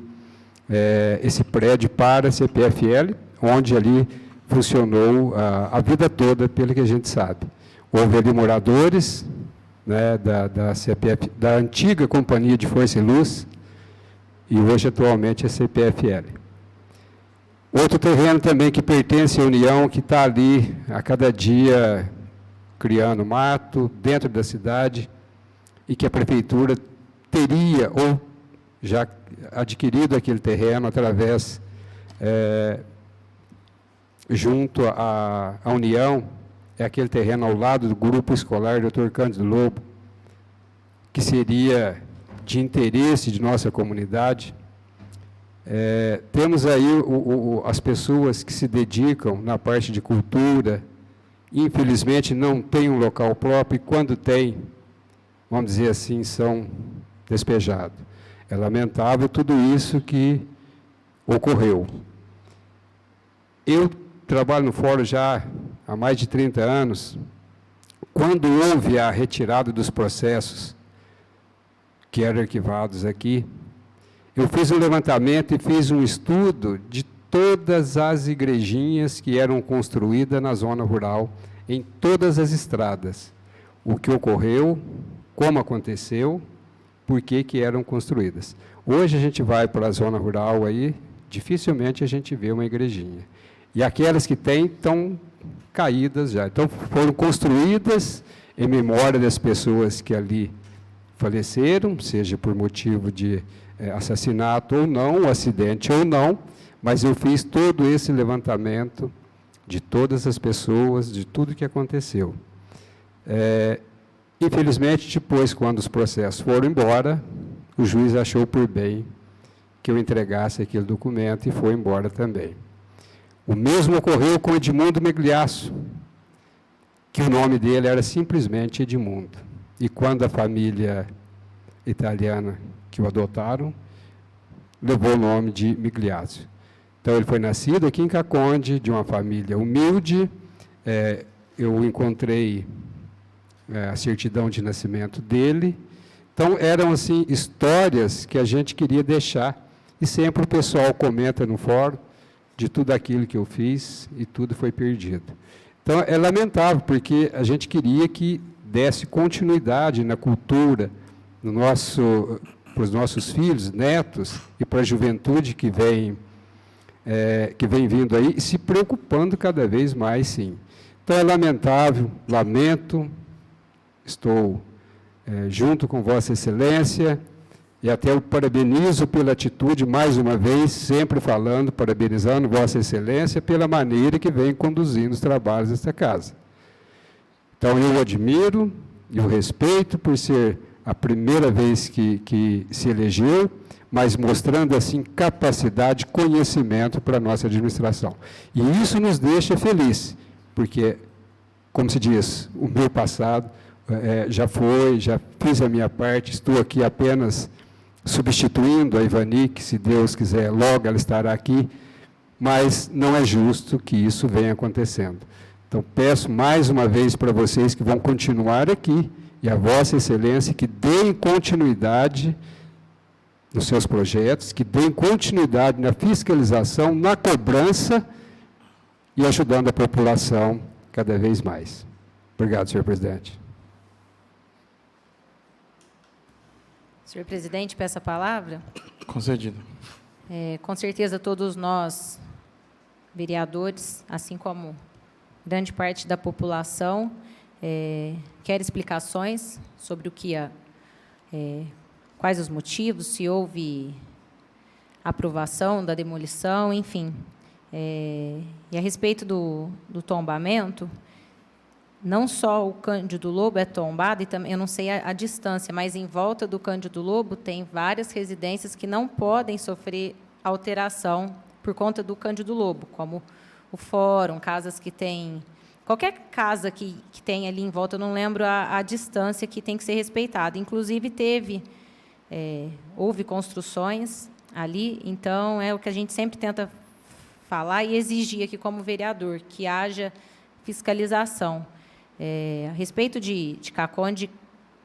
Speaker 5: prédio para a CPFL, onde ali funcionou a vida toda, pelo que a gente sabe. Houve ali moradores, né, da antiga Companhia de Força e Luz, e hoje, atualmente, é CPFL. Outro terreno também que pertence à União, que está ali, a cada dia, criando mato, dentro da cidade, e que a Prefeitura teria, ou já adquirido aquele terreno, através, junto à União, é aquele terreno ao lado do Grupo Escolar Dr. Cândido Lobo, que seria de interesse de nossa comunidade. Temos aí as pessoas que se dedicam na parte de cultura, infelizmente não tem um local próprio, e quando tem, vamos dizer assim, são despejados. É lamentável tudo isso que ocorreu. Eu trabalho no fórum já há mais de 30 anos. Quando houve a retirada dos processos que eram arquivados aqui, eu fiz um levantamento e fiz um estudo de todas as igrejinhas que eram construídas na zona rural, em todas as estradas. O que ocorreu, como aconteceu, por que eram construídas. Hoje a gente vai para a zona rural aí, dificilmente a gente vê uma igrejinha. E aquelas que tem estão caídas já. Então, foram construídas em memória das pessoas que ali faleceram, seja por motivo de assassinato ou não, acidente ou não, mas eu fiz todo esse levantamento de todas as pessoas, de tudo que aconteceu. Infelizmente, depois, quando os processos foram embora, o juiz achou por bem que eu entregasse aquele documento e foi embora também. O mesmo ocorreu com Edmundo Megliasso, que o nome dele era simplesmente Edmundo. E quando a família italiana que o adotaram, levou o nome de Migliasso. Então, ele foi nascido aqui em Caconde, de uma família humilde. Eu encontrei a certidão de nascimento dele. Então, eram, assim, histórias que a gente queria deixar. E sempre o pessoal comenta no fórum de tudo aquilo que eu fiz e tudo foi perdido. Então, é lamentável, porque a gente queria que desse continuidade na cultura, para os nossos filhos, netos, e para a juventude que vem vindo aí, e se preocupando cada vez mais, sim. Então, é lamentável, lamento, estou junto com Vossa Excelência, e até o parabenizo pela atitude, mais uma vez, sempre falando, parabenizando Vossa Excelência pela maneira que vem conduzindo os trabalhos desta casa. Então, eu o admiro e o respeito por ser a primeira vez que se elegeu, mas mostrando, assim, capacidade, conhecimento para a nossa administração. E isso nos deixa felizes, porque, como se diz, o meu passado já foi, já fiz a minha parte, estou aqui apenas substituindo a Ivani, que, se Deus quiser, logo ela estará aqui, mas não é justo que isso venha acontecendo. Então, peço mais uma vez para vocês que vão continuar aqui, e a Vossa Excelência, que deem continuidade nos seus projetos, que deem continuidade na fiscalização, na cobrança e ajudando a população cada vez mais. Obrigado, senhor presidente.
Speaker 6: Senhor presidente, peço a palavra.
Speaker 2: Concedido.
Speaker 6: Com certeza, todos nós, vereadores, assim como grande parte da população, quer explicações sobre o que quais os motivos, se houve aprovação da demolição, enfim. E a respeito do tombamento, não só o Cândido Lobo é tombado, e também, eu não sei a distância, mas em volta do Cândido Lobo tem várias residências que não podem sofrer alteração por conta do Cândido Lobo, como o Fórum, casas que tem... Qualquer casa que tem ali em volta, eu não lembro a distância que tem que ser respeitada. Inclusive, houve construções ali, então, é o que a gente sempre tenta falar e exigir aqui como vereador, que haja fiscalização. A respeito de Caconde,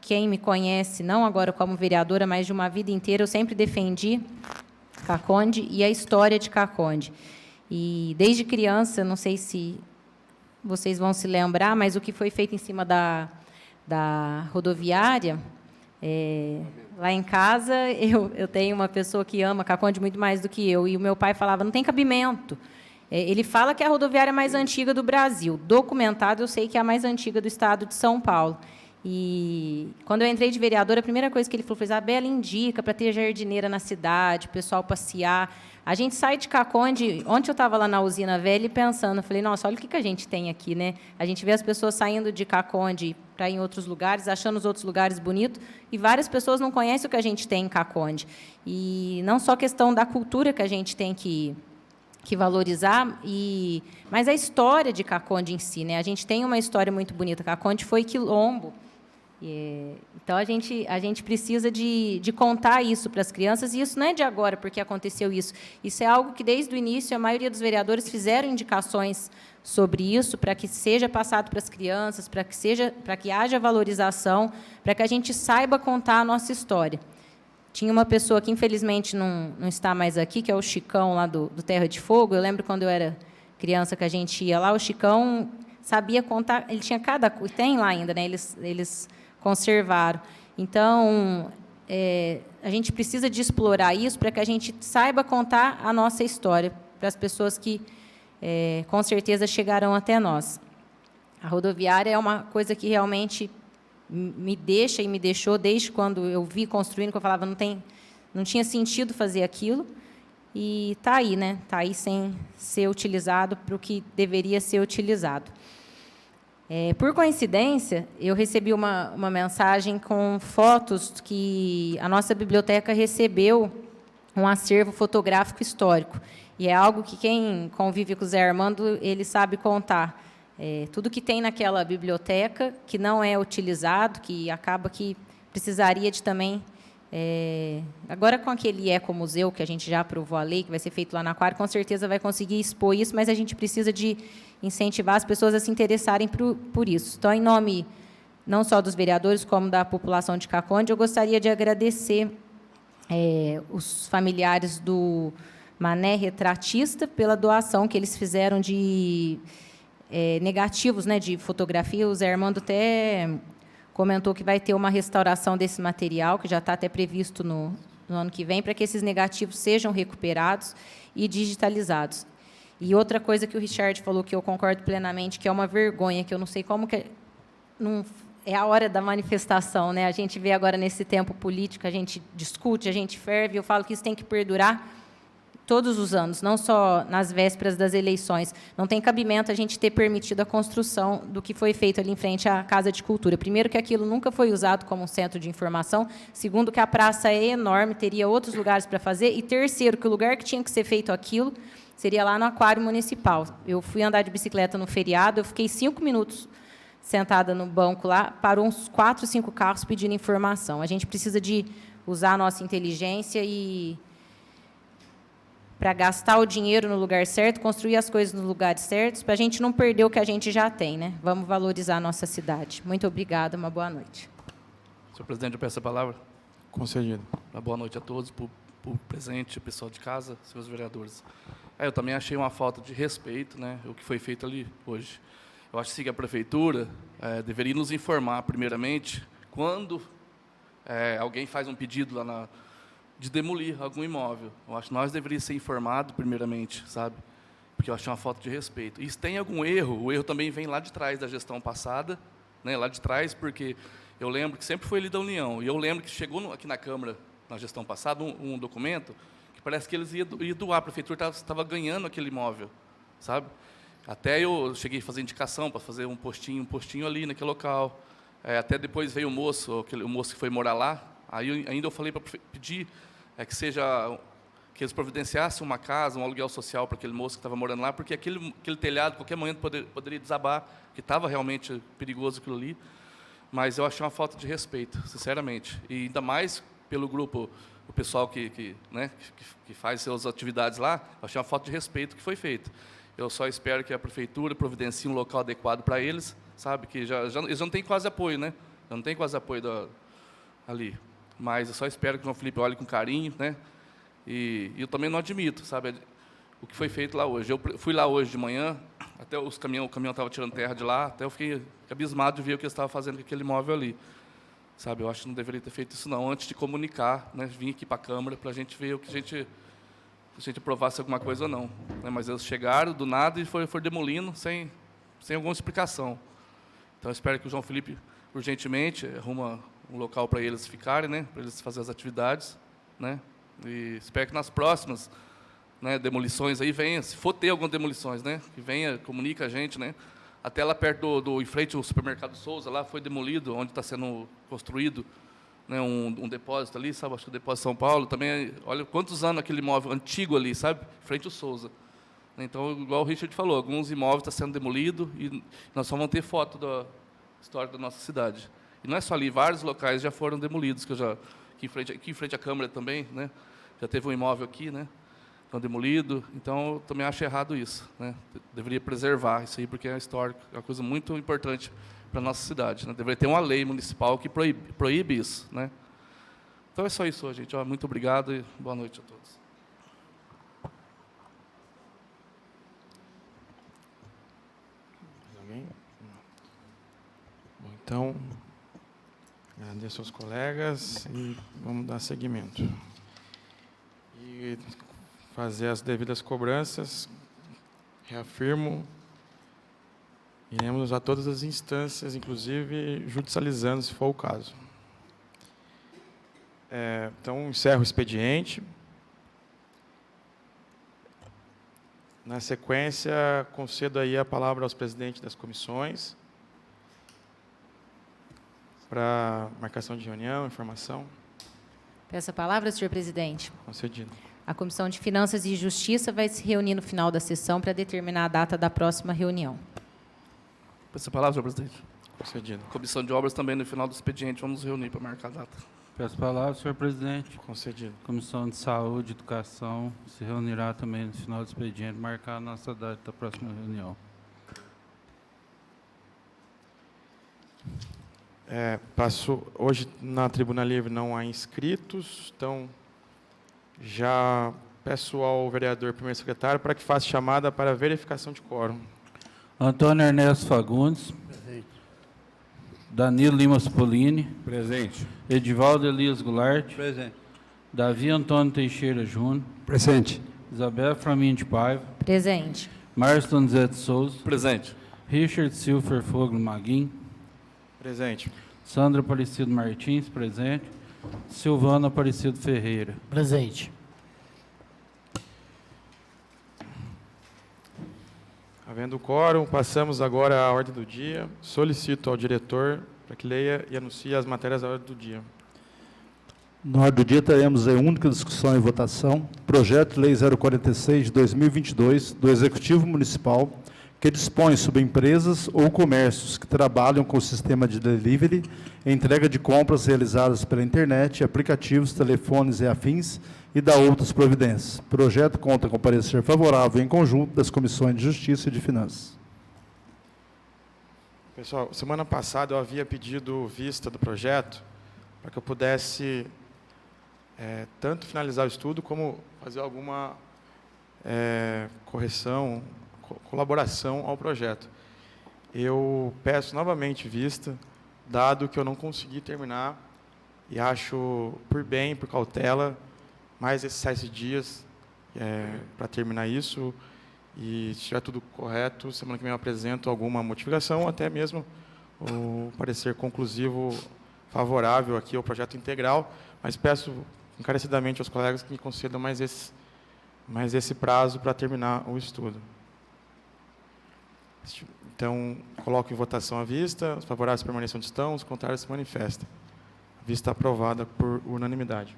Speaker 6: quem me conhece, não agora como vereadora, mas de uma vida inteira, eu sempre defendi Caconde e a história de Caconde. E, desde criança, não sei se vocês vão se lembrar, mas o que foi feito em cima da rodoviária, lá em casa, eu tenho uma pessoa que ama Caconde muito mais do que eu, e o meu pai falava, não tem cabimento. Ele fala que é a rodoviária mais antiga do Brasil. Documentado, eu sei que é a mais antiga do estado de São Paulo. E, quando eu entrei de vereadora, a primeira coisa que ele falou foi, Isabela, indica para ter jardineira na cidade, o pessoal passear. A gente sai de Caconde, ontem eu estava lá na usina velha e pensando, eu falei, nossa, olha o que a gente tem aqui, né? A gente vê as pessoas saindo de Caconde para ir em outros lugares, achando os outros lugares bonitos, e várias pessoas não conhecem o que a gente tem em Caconde. E não só a questão da cultura que a gente tem que valorizar, mas a história de Caconde em si, né? A gente tem uma história muito bonita. Caconde foi quilombo. Então, a gente precisa de contar isso para as crianças, e isso não é de agora, porque aconteceu isso. Isso é algo que, desde o início, a maioria dos vereadores fizeram indicações sobre isso, para que seja passado para as crianças, para que haja valorização, para que a gente saiba contar a nossa história. Tinha uma pessoa que, infelizmente, não está mais aqui, que é o Chicão, lá do Terra de Fogo. Eu lembro, quando eu era criança, que a gente ia lá, o Chicão sabia contar, ele tinha cada coisa, tem lá ainda, né? Eles conservaram. Então, a gente precisa de explorar isso para que a gente saiba contar a nossa história para as pessoas que, com certeza, chegarão até nós. A rodoviária é uma coisa que realmente me deixa e me deixou desde quando eu vi construindo, que eu falava, não tinha sentido fazer aquilo, e está aí, né? Está aí sem ser utilizado para o que deveria ser utilizado. Por coincidência, eu recebi uma mensagem com fotos que a nossa biblioteca recebeu um acervo fotográfico histórico, e é algo que quem convive com o Zé Armando, ele sabe contar. Tudo que tem naquela biblioteca, que não é utilizado, que acaba que precisaria de também... agora, com aquele ecomuseu, que a gente já aprovou a lei, que vai ser feito lá na Aquário, com certeza vai conseguir expor isso, mas a gente precisa de incentivar as pessoas a se interessarem por isso. Então, em nome não só dos vereadores, como da população de Caconde, eu gostaria de agradecer os familiares do Mané Retratista pela doação que eles fizeram de... negativos, né, de fotografia. O Zé Armando até comentou que vai ter uma restauração desse material, que já está até previsto no ano que vem, para que esses negativos sejam recuperados e digitalizados. E outra coisa que o Richard falou, que eu concordo plenamente, que é uma vergonha, que eu não sei como que... Não, é a hora da manifestação, né? A gente vê agora, nesse tempo político, a gente discute, a gente ferve, eu falo que isso tem que perdurar todos os anos, não só nas vésperas das eleições. Não tem cabimento a gente ter permitido a construção do que foi feito ali em frente à Casa de Cultura. Primeiro, que aquilo nunca foi usado como um centro de informação. Segundo, que a praça é enorme, teria outros lugares para fazer. E terceiro, que o lugar que tinha que ser feito aquilo seria lá no Aquário Municipal. Eu fui andar de bicicleta no feriado, eu fiquei 5 minutos sentada no banco lá, parou uns 4, 5 carros pedindo informação. A gente precisa de usar a nossa inteligência para gastar o dinheiro no lugar certo, construir as coisas nos lugares certos, para a gente não perder o que a gente já tem, né? Vamos valorizar a nossa cidade. Muito obrigada, uma boa noite.
Speaker 8: Senhor presidente, eu peço a palavra.
Speaker 2: Concedido.
Speaker 8: Uma boa noite a todos, para o presente, pessoal de casa, senhores vereadores. Eu também achei uma falta de respeito, né, o que foi feito ali hoje. Eu acho que a prefeitura deveria nos informar, primeiramente, quando alguém faz um pedido lá de demolir algum imóvel. Eu acho que nós deveríamos ser informados, primeiramente, sabe? Porque eu achei uma falta de respeito. E se tem algum erro, o erro também vem lá de trás da gestão passada, né, lá de trás, porque eu lembro que sempre foi ali da União, e eu lembro que chegou aqui na Câmara, na gestão passada, um documento que parece que eles iam doar, a prefeitura estava ganhando aquele imóvel, sabe? Até eu cheguei a fazer indicação para fazer um postinho ali naquele local. Até depois veio o moço que foi morar lá, aí ainda eu falei para pedir que eles providenciassem uma casa, um aluguel social para aquele moço que estava morando lá, porque aquele telhado, qualquer momento, poderia desabar, que estava realmente perigoso aquilo ali. Mas eu achei uma falta de respeito, sinceramente. E ainda mais pelo grupo, o pessoal que faz suas atividades lá, eu achei uma falta de respeito que foi feito. Eu só espero que a prefeitura providencie um local adequado para eles, sabe? Que eles não têm quase apoio, né? Não tem quase apoio ali. Mas eu só espero que o João Felipe olhe com carinho, né? E eu também não admito, sabe, o que foi feito lá hoje. Eu fui lá hoje de manhã, até o caminhão estava tirando terra de lá, até eu fiquei abismado de ver o que eles estavam fazendo com aquele imóvel ali. Sabe, eu acho que não deveria ter feito isso não, antes de comunicar, né, vir aqui para a Câmara para a gente ver o que se a gente aprovasse alguma coisa ou não. Né, mas eles chegaram do nada e foram demolindo sem alguma explicação. Então, eu espero que o João Felipe, urgentemente, arruma um local para eles ficarem, né, para eles fazerem as atividades, né. E espero que nas próximas, né, demolições aí venha, se for ter algumas demolições, né, que venha, comunica a gente, né. Até lá perto em frente ao supermercado Souza, lá foi demolido, onde está sendo construído, né, um depósito ali, sabe, acho que o depósito de São Paulo, também, olha quantos anos aquele imóvel antigo ali, sabe, em frente ao Souza. Então, igual o Richard falou, alguns imóveis estão sendo demolidos e nós só vamos ter foto da história da nossa cidade. E não é só ali, vários locais já foram demolidos, aqui em frente à Câmara também, né? Já teve um imóvel aqui, né? Então, demolido. Então, eu também acho errado isso, né? Deveria preservar isso aí, porque é histórico, é uma coisa muito importante para a nossa cidade, né? Deveria ter uma lei municipal que proíbe isso, né? Então, é só isso, gente. Muito obrigado e boa noite a todos.
Speaker 2: Alguém? Bom, então, agradeço aos colegas e vamos dar seguimento. E fazer as devidas cobranças, reafirmo, iremos a todas as instâncias, inclusive judicializando, se for o caso. Então, encerro o expediente. Na sequência, concedo aí a palavra aos presidentes das comissões para marcação de reunião, informação.
Speaker 6: Peço a palavra, senhor presidente.
Speaker 2: Concedido.
Speaker 6: A Comissão de Finanças e Justiça vai se reunir no final da sessão para determinar a data da próxima reunião.
Speaker 8: Peço a palavra, senhor presidente.
Speaker 2: Concedido.
Speaker 8: Comissão de Obras também, no final do expediente, vamos nos reunir para marcar a data.
Speaker 3: Peço a palavra, senhor presidente.
Speaker 2: Concedido.
Speaker 3: Comissão de Saúde e Educação se reunirá também no final do expediente, marcar a nossa data da próxima reunião.
Speaker 2: Hoje, na Tribuna Livre, não há inscritos, então, já peço ao vereador primeiro secretário para que faça chamada para verificação de quórum.
Speaker 3: Antônio Ernesto Fagundes.
Speaker 4: Presente.
Speaker 3: Danilo Lima Spolini.
Speaker 5: Presente.
Speaker 3: Edivaldo Elias Goulart.
Speaker 4: Presente.
Speaker 3: Davi Antônio Teixeira Júnior.
Speaker 5: Presente.
Speaker 3: Isabel Flaminho de Paiva.
Speaker 6: Presente.
Speaker 3: Márcio Donizete Souza.
Speaker 8: Presente.
Speaker 3: Richard Silfer Foglo Maguim.
Speaker 2: Presente.
Speaker 3: Sandra Aparecido Martins, presente. Silvana Aparecido Ferreira.
Speaker 4: Presente.
Speaker 2: Havendo quórum, passamos agora à ordem do dia. Solicito ao diretor para que leia e anuncie as matérias da ordem do dia.
Speaker 7: Na ordem do dia teremos a única discussão e votação, projeto de lei 046 de 2022 do Executivo Municipal, que dispõe sobre empresas ou comércios que trabalham com o sistema de delivery, entrega de compras realizadas pela internet, aplicativos, telefones e afins, e da outras providências. O projeto conta com parecer favorável em conjunto das Comissões de Justiça e de Finanças.
Speaker 2: Pessoal, semana passada eu havia pedido vista do projeto para que eu pudesse tanto finalizar o estudo como fazer alguma correção, colaboração ao projeto. Eu peço novamente vista, dado que eu não consegui terminar, e acho por bem, por cautela, mais esses 7 dias para terminar isso, e se estiver tudo correto, semana que vem eu apresento alguma modificação, ou até mesmo o parecer conclusivo favorável aqui ao projeto integral, mas peço encarecidamente aos colegas que me concedam mais esse prazo para terminar o estudo. Então, coloco em votação à vista. Os favoráveis permaneçam onde estão, os contrários se manifestem. A vista aprovada por unanimidade.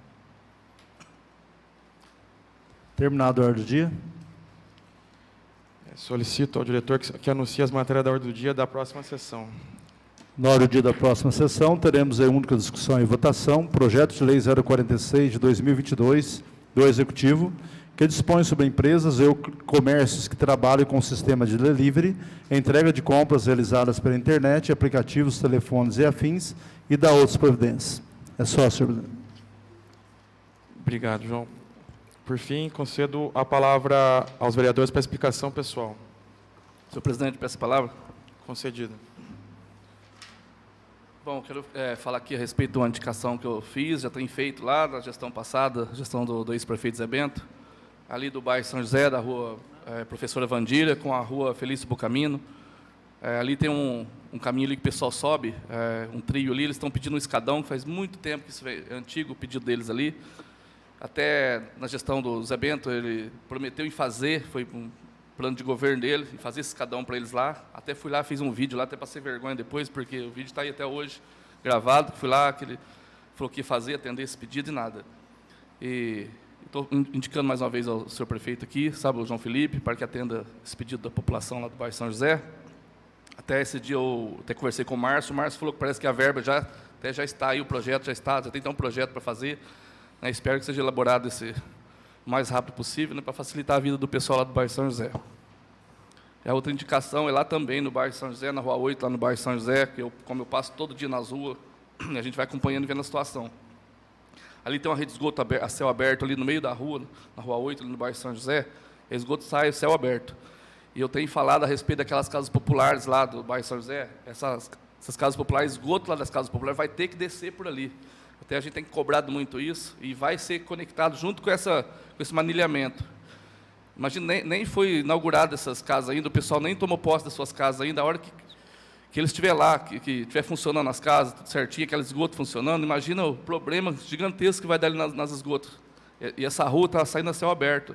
Speaker 7: Terminado a ordem do dia.
Speaker 2: Solicito ao diretor que anuncie as matérias da ordem do dia da próxima sessão.
Speaker 7: Na ordem do dia da próxima sessão, teremos em única discussão e votação projeto de lei 046 de 2022 do Executivo, que dispõe sobre empresas e comércios que trabalham com o sistema de delivery, entrega de compras realizadas pela internet, aplicativos, telefones e afins, e da outras providências. É só, senhor presidente.
Speaker 2: Obrigado, João. Por fim, concedo a palavra aos vereadores para explicação pessoal.
Speaker 8: Senhor presidente, peço a palavra.
Speaker 2: Concedido.
Speaker 8: Bom, quero falar aqui a respeito de uma indicação que eu fiz, já tenho feito lá na gestão passada, gestão do ex-prefeito Zé Bento, ali do bairro São José, da rua Professora Vandira, com a rua Felício Bucamino. Ali tem um caminho ali que o pessoal sobe, um trilho ali, eles estão pedindo um escadão, que faz muito tempo que isso é antigo, o pedido deles ali. Até na gestão do Zé Bento, ele prometeu em fazer, foi um plano de governo dele, em fazer esse escadão para eles lá. Até fui lá, fiz um vídeo lá, até passei vergonha depois, porque o vídeo está aí até hoje gravado. Fui lá, que ele falou que ia fazer, atender esse pedido e nada. E estou indicando mais uma vez ao senhor prefeito aqui, sabe, o João Felipe, para que atenda esse pedido da população lá do bairro São José. Até esse dia eu até conversei com o Márcio falou que parece que a verba já está aí, o projeto já tem um projeto para fazer. Espero que seja elaborado o mais rápido possível, né, para facilitar a vida do pessoal lá do bairro São José. A outra indicação é lá também no bairro São José, na Rua 8, lá no bairro São José, que como eu passo todo dia nas ruas, a gente vai acompanhando e vendo a situação. Ali tem uma rede de esgoto a céu aberto, ali no meio da rua, na Rua 8, ali no bairro São José, o esgoto sai a céu aberto. E eu tenho falado a respeito daquelas casas populares lá do bairro São José, essas casas populares, esgoto lá das casas populares, vai ter que descer por ali. Até a gente tem cobrado muito isso, e vai ser conectado junto com esse manilhamento. Imagina, nem foi inaugurada essas casas ainda, o pessoal nem tomou posse das suas casas ainda, a hora que eles estiver lá, que estiver funcionando as casas, tudo certinho, aquele esgoto funcionando, imagina o problema gigantesco que vai dar ali nas esgotos. E essa rua está saindo a céu aberto.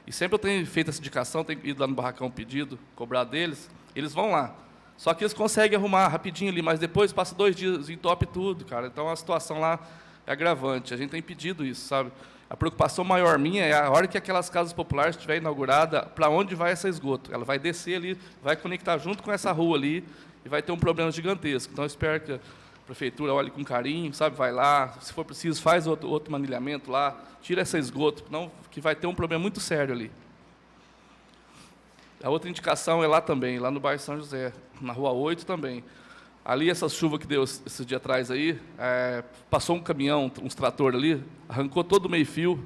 Speaker 8: E sempre eu tenho feito essa indicação, tenho ido lá no barracão pedido, cobrar deles, eles vão lá. Só que eles conseguem arrumar rapidinho ali, mas depois passa 2 dias e entope tudo, cara. Então a situação lá é agravante. A gente tem pedido isso, sabe? A preocupação maior minha é a hora que aquelas casas populares estiver inaugurada, para onde vai esse esgoto? Ela vai descer ali, vai conectar junto com essa rua ali e vai ter um problema gigantesco. Então eu espero que a prefeitura olhe com carinho, sabe? Vai lá, se for preciso, faz outro manilhamento lá, tira esse esgoto, não, que vai ter um problema muito sério ali. A outra indicação é lá também, lá no bairro São José, na Rua 8 também. Ali, essa chuva que deu esse dia atrás aí, passou um caminhão, uns tratores ali, arrancou todo o meio-fio,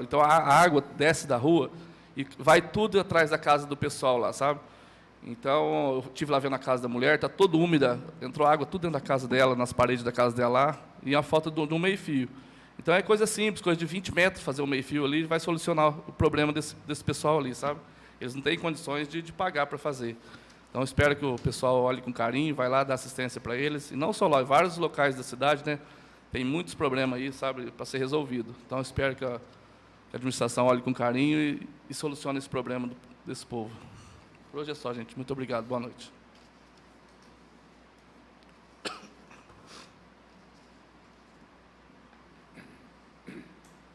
Speaker 8: então a água desce da rua e vai tudo atrás da casa do pessoal lá, sabe? Então, eu estive lá vendo a casa da mulher, está toda úmida, entrou água tudo dentro da casa dela, nas paredes da casa dela lá, e a falta de um meio-fio. Então, é coisa simples, coisa de 20 metros, fazer um meio-fio ali, vai solucionar o problema desse pessoal ali, sabe? Eles não têm condições de pagar para fazer. Então, espero que o pessoal olhe com carinho, vai lá dar assistência para eles. E não só lá, em vários locais da cidade, né, tem muitos problemas aí, sabe, para ser resolvido. Então, espero que a administração olhe com carinho e solucione esse problema desse povo. Por hoje é só, gente. Muito obrigado. Boa noite.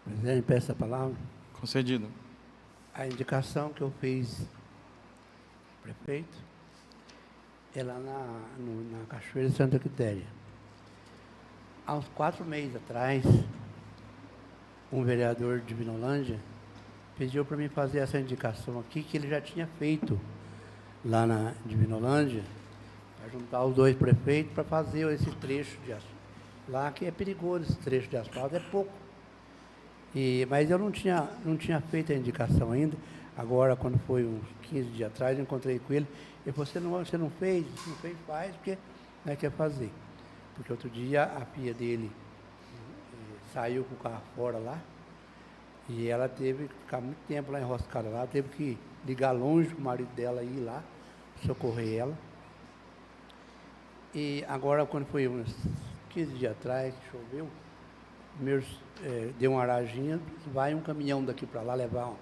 Speaker 4: Presidente, peço a palavra.
Speaker 2: Concedido.
Speaker 4: A indicação que eu fiz, prefeito, é lá na Cachoeira de Santa Quitéria. Há uns 4 meses atrás, um vereador de Vinolândia pediu para mim fazer essa indicação aqui, que ele já tinha feito lá na Divinolândia, para juntar os 2 prefeitos para fazer esse trecho de asfalto. Lá que é perigoso, esse trecho de asfalto é pouco. Mas eu não tinha feito a indicação ainda. Agora, quando foi uns 15 dias atrás, eu encontrei com ele. Ele falou, você não fez? Se não fez, faz, porque não quer fazer. Porque outro dia a filha dele saiu com o carro fora lá, e ela teve que ficar muito tempo lá enroscada lá, teve que ligar longe com o marido dela ir lá, socorrer ela. E agora, quando foi uns 15 dias atrás, que choveu, Primeiro deu uma araginha, vai um caminhão daqui para lá levar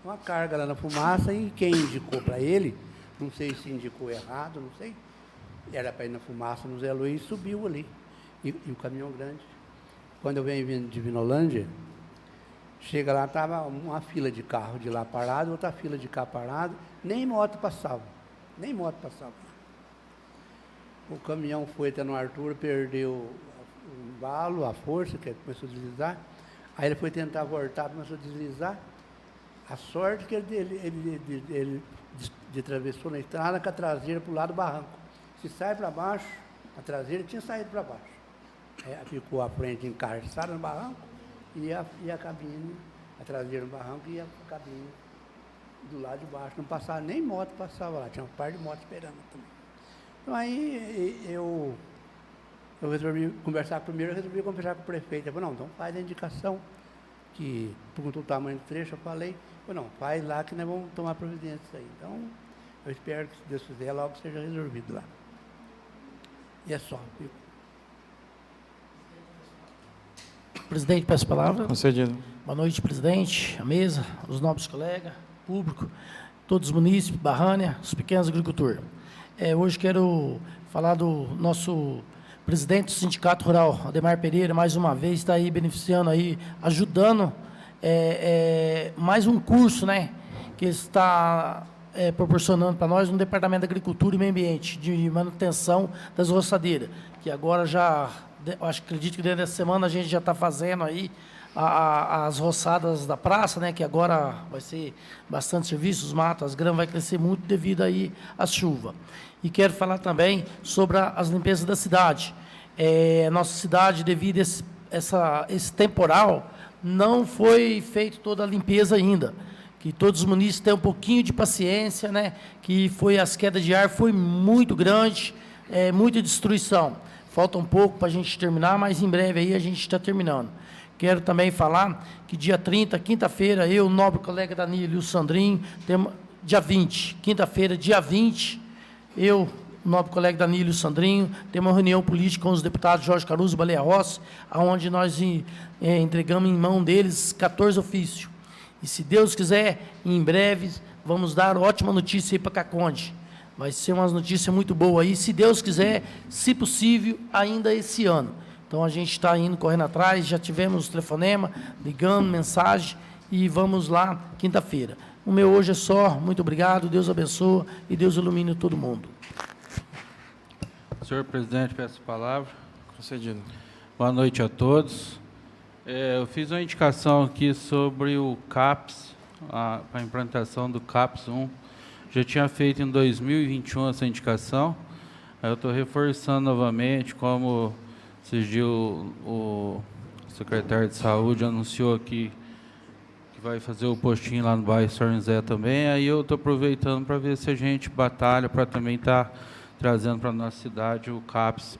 Speaker 4: uma carga lá na fumaça, e quem indicou para ele, não sei se indicou errado, não sei, era para ir na fumaça no Zé Luiz, subiu ali, e o caminhão grande. Quando eu venho vindo de Vinolândia, chega lá, estava uma fila de carro de lá parado, outra fila de cá parado, nem moto passava, nem moto passava. O caminhão foi até no Arthur, perdeu o embalo, a força, que começou a deslizar, aí ele foi tentar voltar, começou a deslizar. A sorte que ele atravessou na estrada com a traseira para o lado do barranco. Se sai para baixo, a traseira tinha saído para baixo. Ficou a frente encarçada no barranco e a cabine, a traseira no barranco e a cabine do lado de baixo. Não passava, nem moto passava lá, tinha um par de motos esperando também. Então aí eu resolvi conversar primeiro, eu resolvi conversar com o prefeito. Eu falei, não, então faz a indicação, que perguntou o tamanho do trecho, eu falei, não, faz lá que nós vamos tomar providência aí. Então, eu espero que, se Deus quiser, logo seja resolvido lá. E é só.
Speaker 9: Presidente, peço a palavra.
Speaker 2: Concedido.
Speaker 9: Boa noite, presidente, a mesa, os nobres colegas, público, todos os munícipes, Barrânia, os pequenos agricultores. Hoje quero falar do nosso presidente do Sindicato Rural, Ademar Pereira, mais uma vez está aí beneficiando, aí, ajudando mais um curso, né, que está proporcionando para nós no Departamento de Agricultura e Meio Ambiente, de manutenção das roçadeiras, que agora já, acredito que dentro dessa semana a gente já está fazendo aí as roçadas da praça, né, que agora vai ser bastante serviço, os matos, as gramas vai crescer muito devido aí à chuva. E quero falar também sobre as limpezas da cidade. Nossa cidade, devido a esse temporal, não foi feita toda a limpeza ainda. Que todos os munícipes tenham um pouquinho de paciência, né? Que as quedas de ar foi muito grande, muita destruição. Falta um pouco para a gente terminar, mas em breve aí a gente está terminando. Quero também falar que dia 30, quinta-feira, eu, o nobre colega Danilo e o Sandrinho, temos, dia 20, quinta-feira, dia 20, eu, o nobre colega Danilo e o Sandrinho, temos uma reunião política com os deputados Jorge Caruso e Baleia Rossi, onde nós entregamos em mão deles 14 ofícios. E, se Deus quiser, em breve, vamos dar ótima notícia aí para Caconde. Vai ser uma notícia muito boa aí, se Deus quiser, se possível, ainda esse ano. Então, a gente está indo, correndo atrás, já tivemos telefonema, ligando, mensagem, e vamos lá quinta-feira. O meu hoje é só, muito obrigado, Deus abençoe e Deus ilumine todo mundo.
Speaker 3: Senhor presidente, peço a palavra.
Speaker 2: Concedido.
Speaker 3: Boa noite a todos. Eu fiz uma indicação aqui sobre o CAPS, para a implantação do CAPS 1. Já tinha feito em 2021 essa indicação. Eu estou reforçando novamente, como esses dias o secretário de Saúde anunciou aqui que vai fazer o postinho lá no bairro São José também. Aí eu estou aproveitando para ver se a gente batalha para também estar trazendo para a nossa cidade o CAPS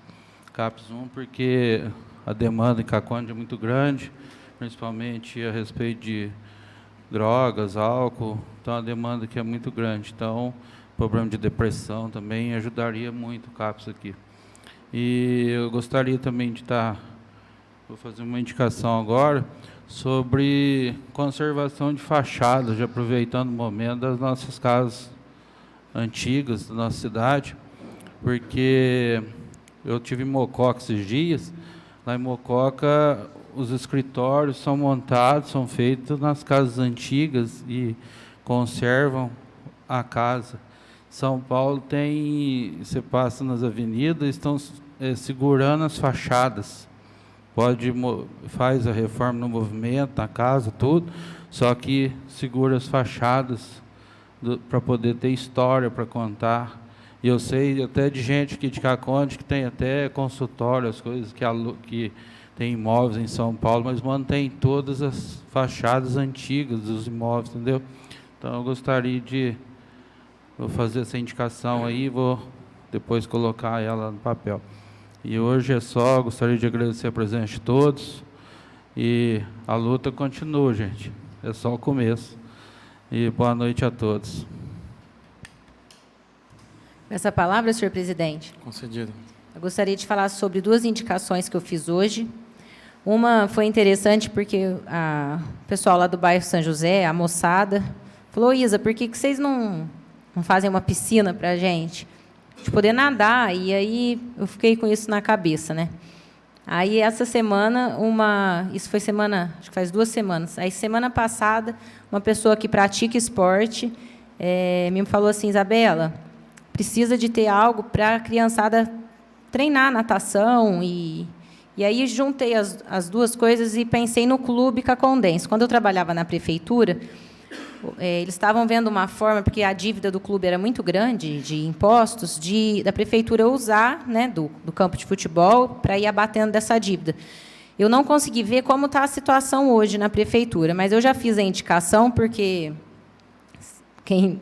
Speaker 3: 1, porque a demanda em Caconde é muito grande, principalmente a respeito de drogas, álcool, então a demanda aqui é muito grande. Então, problema de depressão também ajudaria muito o CAPS aqui. E eu gostaria também de vou fazer uma indicação agora sobre conservação de fachadas, já aproveitando o momento das nossas casas antigas da nossa cidade, porque eu tive em Mococa esses dias. Lá em Mococa, os escritórios são montados, são feitos nas casas antigas e conservam a casa. São Paulo você passa nas avenidas, estão segurando as fachadas. Faz a reforma no movimento, na casa, tudo, só que segura as fachadas para poder ter história para contar. E eu sei até de gente aqui de Caconde que tem até consultório, as coisas que tem imóveis em São Paulo, mas mantém todas as fachadas antigas dos imóveis, entendeu? Então, eu gostaria vou fazer essa indicação aí, vou depois colocar ela no papel. E hoje é só, gostaria de agradecer a presença de todos, e a luta continua, gente, é só o começo. E boa noite a todos.
Speaker 6: Essa palavra, senhor presidente.
Speaker 2: Concedido.
Speaker 6: Eu gostaria de falar sobre 2 indicações que eu fiz hoje. Uma foi interessante porque o pessoal lá do bairro São José, a moçada, falou: Isa, por que vocês não fazem uma piscina para a gente? De poder nadar. E aí eu fiquei com isso na cabeça, né? Aí, essa semana, isso foi semana, acho que faz 2 semanas. Aí, semana passada, uma pessoa que pratica esporte me falou assim: Isabela, precisa de ter algo para a criançada treinar natação. E aí, juntei as 2 coisas e pensei no Clube Cacondense. Quando eu trabalhava na prefeitura, eles estavam vendo uma forma, porque a dívida do clube era muito grande, de impostos, da prefeitura usar, né, do campo de futebol para ir abatendo dessa dívida. Eu não consegui ver como está a situação hoje na prefeitura, mas eu já fiz a indicação, porque quem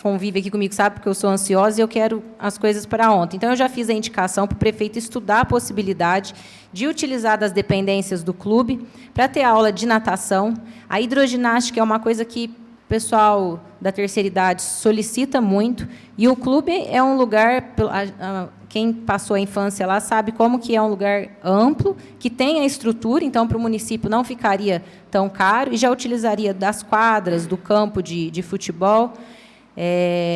Speaker 6: convive aqui comigo sabe que eu sou ansiosa e eu quero as coisas para ontem. Então, eu já fiz a indicação para o prefeito estudar a possibilidade de utilizar das dependências do clube para ter aula de natação. A hidroginástica é uma coisa que o pessoal da terceira idade solicita muito, e o clube é um lugar, quem passou a infância lá sabe como que é um lugar amplo, que tem a estrutura, então, para o município não ficaria tão caro, e já utilizaria das quadras, do campo de futebol.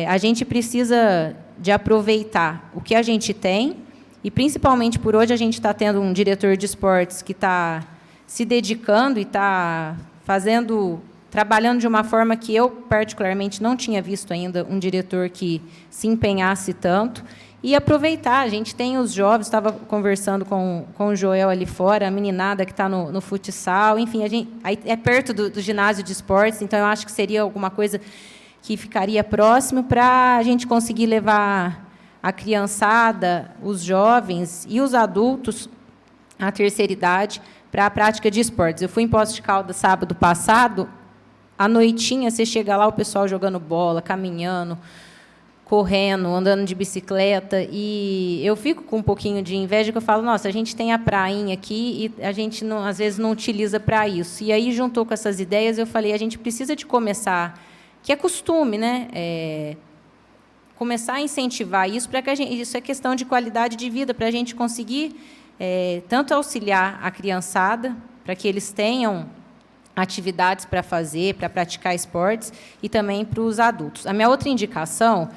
Speaker 6: A gente precisa de aproveitar o que a gente tem, e, principalmente por hoje, a gente está tendo um diretor de esportes que está se dedicando e está trabalhando de uma forma que eu, particularmente, não tinha visto ainda um diretor que se empenhasse tanto. E aproveitar, a gente tem os jovens, estava conversando com o Joel ali fora, a meninada que está no futsal, enfim, aí é perto do ginásio de esportes, então eu acho que seria alguma coisa que ficaria próximo para a gente conseguir levar a criançada, os jovens e os adultos, a terceira idade, para a prática de esportes. Eu fui em Poços de Caldas sábado passado, à noitinha, você chega lá, o pessoal jogando bola, caminhando, correndo, andando de bicicleta, e eu fico com um pouquinho de inveja, que eu falo: nossa, a gente tem a prainha aqui e a gente, às vezes, não utiliza para isso. E aí, juntou com essas ideias, eu falei: a gente precisa de começar, que é costume, né? Começar a incentivar isso, para que isso é questão de qualidade de vida, para a gente conseguir tanto auxiliar a criançada, para que eles tenham atividades para fazer, para praticar esportes, e também para os adultos. A minha outra indicação,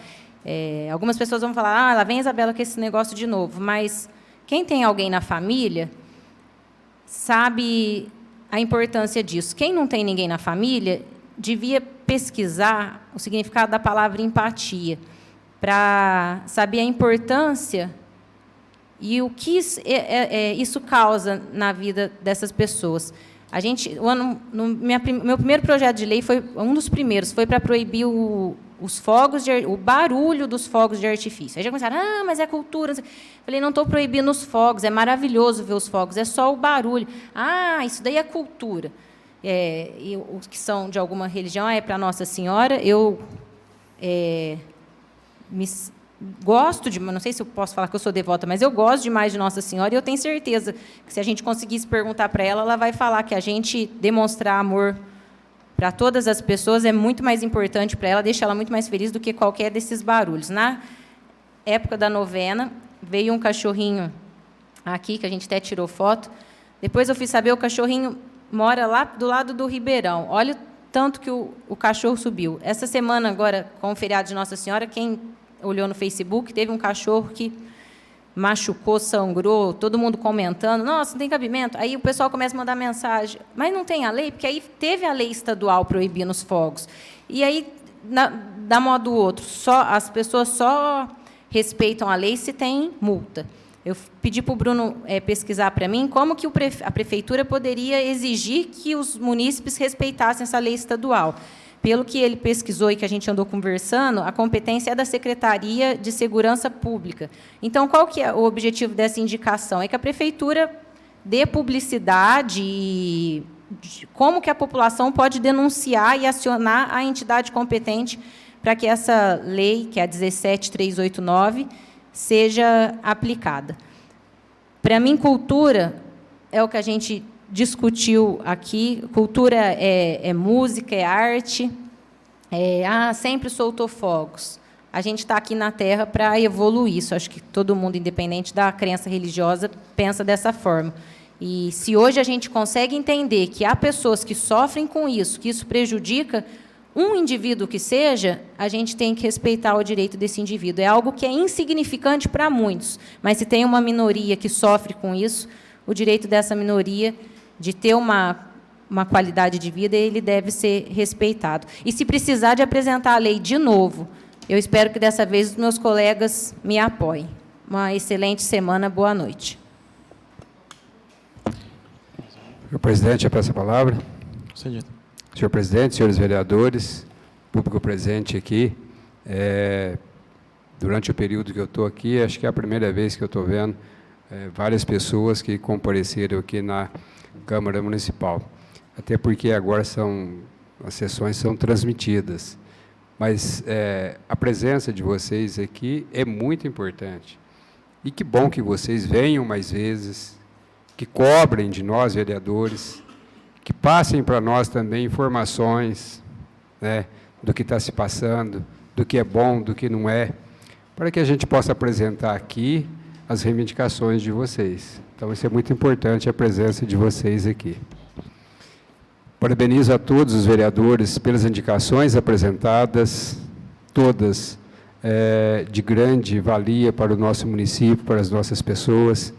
Speaker 6: algumas pessoas vão falar: lá vem a Isabela com esse negócio de novo, mas quem tem alguém na família sabe a importância disso. Quem não tem ninguém na família devia pesquisar o significado da palavra empatia, para saber a importância e o que isso causa na vida dessas pessoas. Meu primeiro projeto de lei foi um dos primeiros, foi para proibir o barulho dos fogos de artifício. Aí já começaram: mas é cultura. Falei: não estou proibindo os fogos, é maravilhoso ver os fogos, é só o barulho. Isso daí é cultura. E os que são de alguma religião é para Nossa Senhora. Eu gosto não sei se eu posso falar que eu sou devota, mas eu gosto demais de Nossa Senhora, e eu tenho certeza que, se a gente conseguisse perguntar para ela, ela vai falar que a gente demonstrar amor para todas as pessoas é muito mais importante para ela, deixa ela muito mais feliz do que qualquer desses barulhos. Na época da novena, veio um cachorrinho aqui, que a gente até tirou foto. Depois eu fui saber, o cachorrinho mora lá do lado do Ribeirão. Olha o tanto que o cachorro subiu. Essa semana, agora, com o feriado de Nossa Senhora, quem olhou no Facebook, teve um cachorro que machucou, sangrou, todo mundo comentando: nossa, não tem cabimento. Aí o pessoal começa a mandar mensagem: mas não tem a lei? Porque aí teve a lei estadual proibindo os fogos. E aí, da modo outro, as pessoas só respeitam a lei se tem multa. Eu pedi para o Bruno pesquisar para mim como que a prefeitura poderia exigir que os munícipes respeitassem essa lei estadual. Pelo que ele pesquisou e que a gente andou conversando, a competência é da Secretaria de Segurança Pública. Então, qual que é o objetivo dessa indicação? É que a prefeitura dê publicidade e como que a população pode denunciar e acionar a entidade competente para que essa lei, que é a 17.389, seja aplicada. Para mim, cultura é o que a gente discutiu aqui. Cultura é música, é arte. Sempre soltou fogos. a gente está aqui na Terra para evoluir. Isso acho que todo mundo, independente da crença religiosa, pensa dessa forma. E se hoje a gente consegue entender que há pessoas que sofrem com isso, que isso prejudica um indivíduo que seja, a gente tem que respeitar o direito desse indivíduo. É algo que é insignificante para muitos, mas se tem uma minoria que sofre com isso, o direito dessa minoria de ter uma qualidade de vida, ele deve ser respeitado. E se precisar de apresentar a lei de novo, eu espero que dessa vez os meus colegas me apoiem. Uma excelente semana, boa noite.
Speaker 5: Senhor presidente, eu peço a palavra.
Speaker 2: Concedido.
Speaker 5: Senhor presidente, senhores vereadores, público presente aqui, durante o período que eu estou aqui, acho que é a primeira vez que eu estou vendo várias pessoas que compareceram aqui na Câmara Municipal. Até porque agora as sessões são transmitidas. Mas a presença de vocês aqui é muito importante. E que bom que vocês venham mais vezes, que cobrem de nós, vereadores, que passem para nós também informações, né, do que está se passando, do que é bom, do que não é, para que a gente possa apresentar aqui as reivindicações de vocês. Então, isso é muito importante, a presença de vocês aqui. Parabenizo a todos os vereadores pelas indicações apresentadas, todas de grande valia para o nosso município, para as nossas pessoas.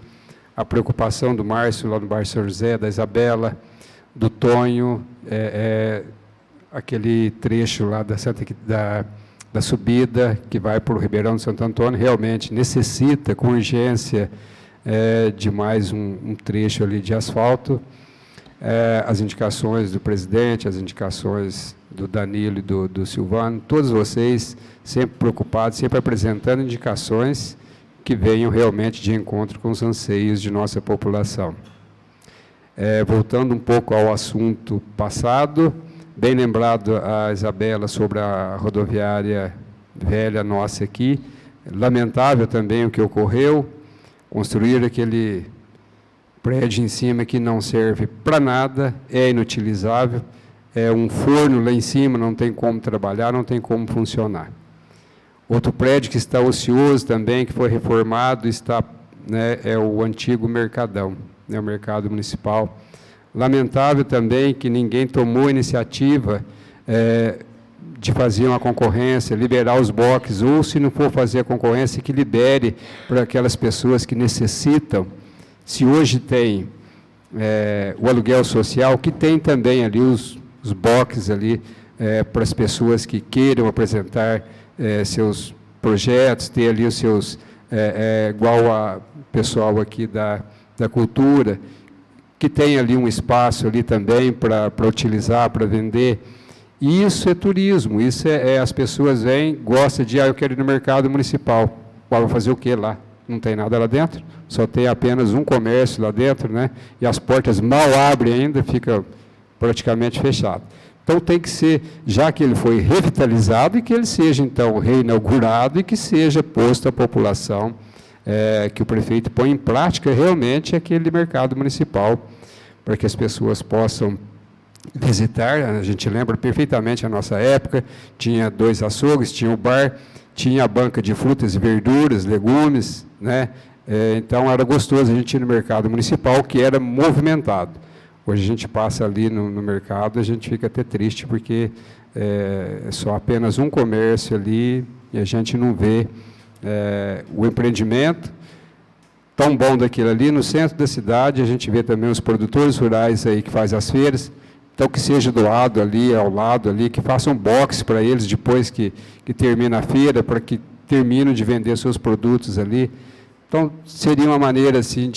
Speaker 5: A preocupação do Márcio, lá no bairro São José, da Isabela, do Tonho, aquele trecho lá da subida que vai para o Ribeirão de Santo Antônio, realmente necessita, com urgência, de mais um trecho ali de asfalto. As indicações do presidente, as indicações do Danilo e do Silvano, todos vocês sempre preocupados, sempre apresentando indicações que venham realmente de encontro com os anseios de nossa população. Voltando um pouco ao assunto passado, bem lembrado a Isabela sobre a rodoviária velha nossa aqui, lamentável também o que ocorreu, construir aquele prédio em cima que não serve para nada, é inutilizável, é um forno lá em cima, não tem como trabalhar, não tem como funcionar. Outro prédio que está ocioso também, que foi reformado, é o antigo Mercadão, o Mercado Municipal. Lamentável também que ninguém tomou a iniciativa de fazer uma concorrência, liberar os boxes, ou se não for fazer a concorrência, que libere para aquelas pessoas que necessitam. Se hoje tem o aluguel social, que tem também ali os boxes ali para as pessoas que queiram apresentar seus projetos, ter ali os seus, igual a pessoal aqui da cultura, que tem ali um espaço ali também para utilizar, para vender. E isso é turismo, isso as pessoas vêm, gostam de, eu quero ir no mercado municipal. Vou fazer o quê lá? Não tem nada lá dentro, só tem apenas um comércio lá dentro, né? E as portas mal abrem ainda, fica praticamente fechado. Então, tem que ser, já que ele foi revitalizado, e que ele seja, então, reinaugurado e que seja posto à população, que o prefeito põe em prática realmente aquele mercado municipal, para que as pessoas possam visitar. A gente lembra perfeitamente a nossa época, tinha 2 açougues, tinha o bar, tinha a banca de frutas e verduras, legumes, né? Então, era gostoso a gente ir no mercado municipal, que era movimentado. Hoje a gente passa ali no mercado, a gente fica até triste, porque é só apenas um comércio ali, e a gente não vê o empreendimento tão bom daquilo ali. No centro da cidade, a gente vê também os produtores rurais aí que fazem as feiras, então que seja doado ali, ao lado ali, que façam box para eles depois que termina a feira, para que terminem de vender seus produtos ali. Então, seria uma maneira assim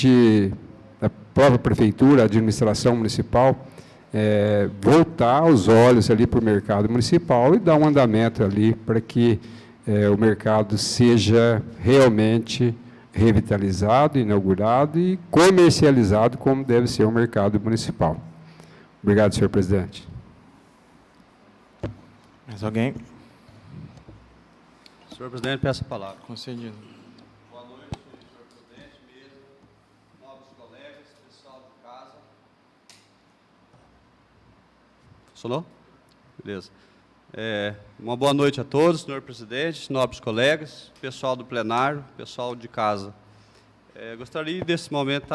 Speaker 5: da própria prefeitura, a administração municipal, voltar os olhos ali para o mercado municipal e dar um andamento ali para que o mercado seja realmente revitalizado, inaugurado e comercializado como deve ser o mercado municipal. Obrigado, senhor presidente.
Speaker 2: Mais alguém?
Speaker 10: Senhor presidente, peço a palavra.
Speaker 2: Concedido.
Speaker 10: Boa noite, senhor presidente, mesa, novos colegas, pessoal de casa. Funcionou? Beleza. Uma boa noite a todos, senhor presidente, nobres colegas, pessoal do plenário, pessoal de casa. Gostaria, nesse momento,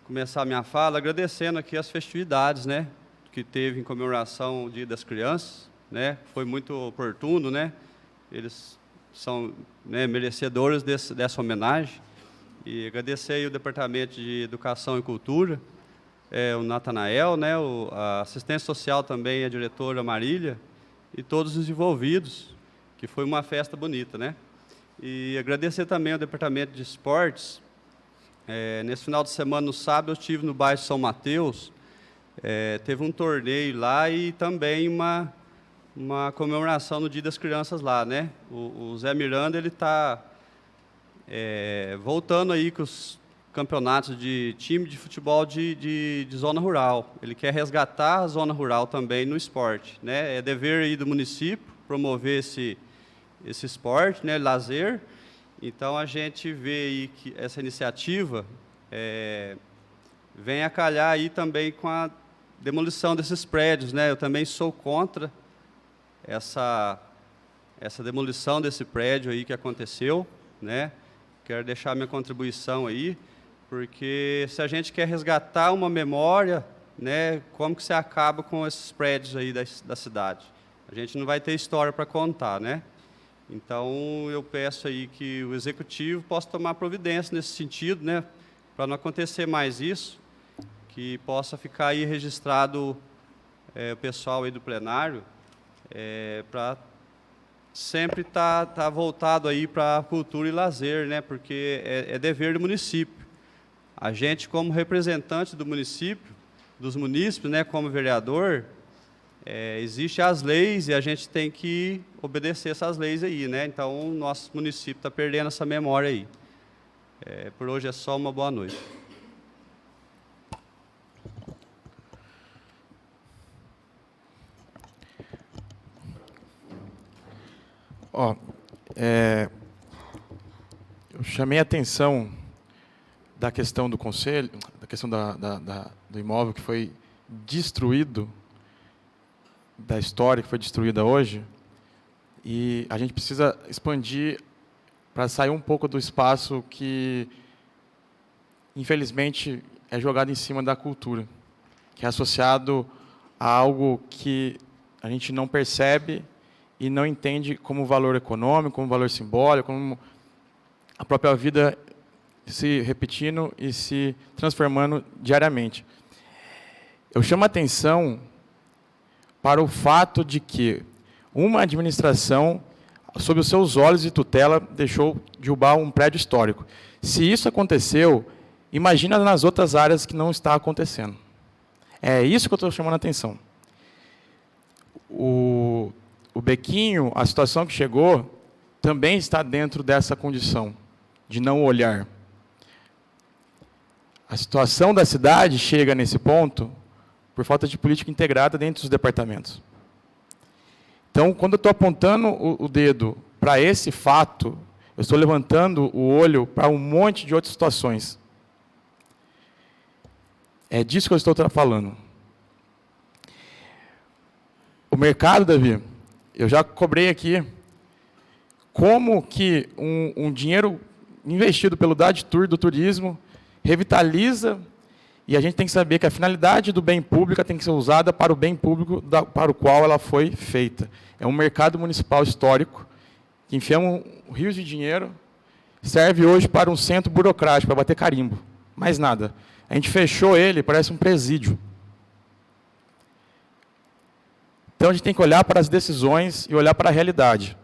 Speaker 10: começar a minha fala agradecendo aqui as festividades, né, que teve em comemoração ao Dia das Crianças, né, foi muito oportuno, né, eles são, né, merecedores dessa homenagem, e agradecer aí o Departamento de Educação e Cultura, o Natanael, né, a assistência social também, a diretora Marília, e todos os envolvidos, que foi uma festa bonita, né? E agradecer também ao Departamento de Esportes. Nesse final de semana, no sábado, eu estive no bairro São Mateus, teve um torneio lá e também uma comemoração no Dia das Crianças lá, né? O Zé Miranda, ele está voltando aí com os campeonatos de time de futebol de zona rural. Ele quer resgatar a zona rural também no esporte, né? É dever aí do município promover esse esporte, né, lazer. Então, a gente vê aí que essa iniciativa vem a calhar aí também com a demolição desses prédios, né? Eu também sou contra essa demolição desse prédio aí que aconteceu, né? Quero deixar minha contribuição aí, porque se a gente quer resgatar uma memória, né, como que se acaba com esses prédios aí da cidade? A gente não vai ter história para contar, né? Então, eu peço aí que o Executivo possa tomar providência nesse sentido, né, para não acontecer mais isso, que possa ficar aí registrado o pessoal aí do plenário, para sempre tá voltado aí para a cultura e lazer, né, porque é dever do município. A gente, como representante do município, dos munícipes, né, como vereador, existem as leis e a gente tem que obedecer essas leis aí, né? Então, o nosso município está perdendo essa memória aí. Por hoje é só, uma boa noite.
Speaker 2: Eu chamei a atenção da questão do conselho, da questão do imóvel que foi destruído, da história que foi destruída hoje, e a gente precisa expandir para sair um pouco do espaço que, infelizmente, é jogado em cima da cultura, que é associado a algo que a gente não percebe e não entende como valor econômico, como valor simbólico, como a própria vida se repetindo e se transformando diariamente. Eu chamo a atenção para o fato de que uma administração, sob os seus olhos de tutela, deixou derrubar um prédio histórico. Se isso aconteceu, imagina nas outras áreas que não está acontecendo. É isso que eu estou chamando a atenção. O Bequinho, a situação que chegou, também está dentro dessa condição de não olhar. A situação da cidade chega nesse ponto por falta de política integrada dentro dos departamentos. Então, quando eu estou apontando o dedo para esse fato, eu estou levantando o olho para um monte de outras situações. É disso que eu estou falando. O mercado, Davi, eu já cobrei aqui, como que um dinheiro investido pelo DADTUR do turismo revitaliza, e a gente tem que saber que a finalidade do bem público tem que ser usada para o bem público para o qual ela foi feita. É um mercado municipal histórico, que enfiamos rios de dinheiro, serve hoje para um centro burocrático, para bater carimbo, mais nada. A gente fechou ele, parece um presídio. Então, a gente tem que olhar para as decisões e olhar para a realidade.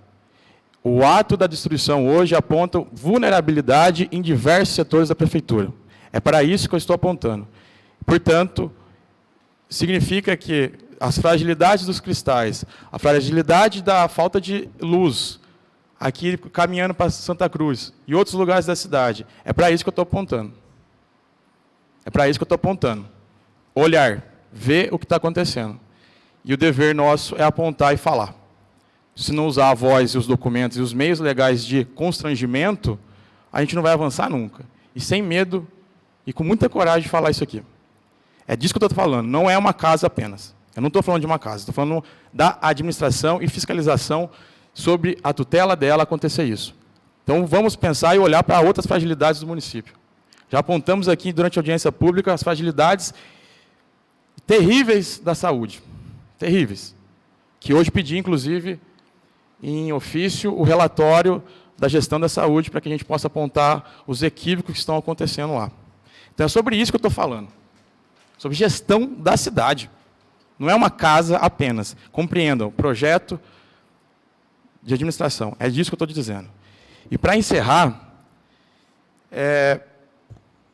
Speaker 2: O ato da destruição hoje aponta vulnerabilidade em diversos setores da prefeitura. É para isso que eu estou apontando. Portanto, significa que as fragilidades dos cristais, a fragilidade da falta de luz, aqui caminhando para Santa Cruz e outros lugares da cidade, é para isso que eu estou apontando. É para isso que eu estou apontando. Olhar, ver o que está acontecendo. E o dever nosso é apontar e falar. Se não usar a voz e os documentos e os meios legais de constrangimento, a gente não vai avançar nunca. E sem medo e com muita coragem de falar isso aqui. É disso que eu estou falando, não é uma casa apenas. Eu não estou falando de uma casa, estou falando da administração e fiscalização sobre a tutela dela acontecer isso. Então, vamos pensar e olhar para outras fragilidades do município. Já apontamos aqui, durante a audiência pública, as fragilidades terríveis da saúde. Terríveis. Que hoje pedi, inclusive, em ofício, o relatório da gestão da saúde, para que a gente possa apontar os equívocos que estão acontecendo lá. Então, é sobre isso que eu estou falando. Sobre gestão da cidade. Não é uma casa apenas. Compreendam, projeto de administração. É disso que eu estou dizendo. E, para encerrar,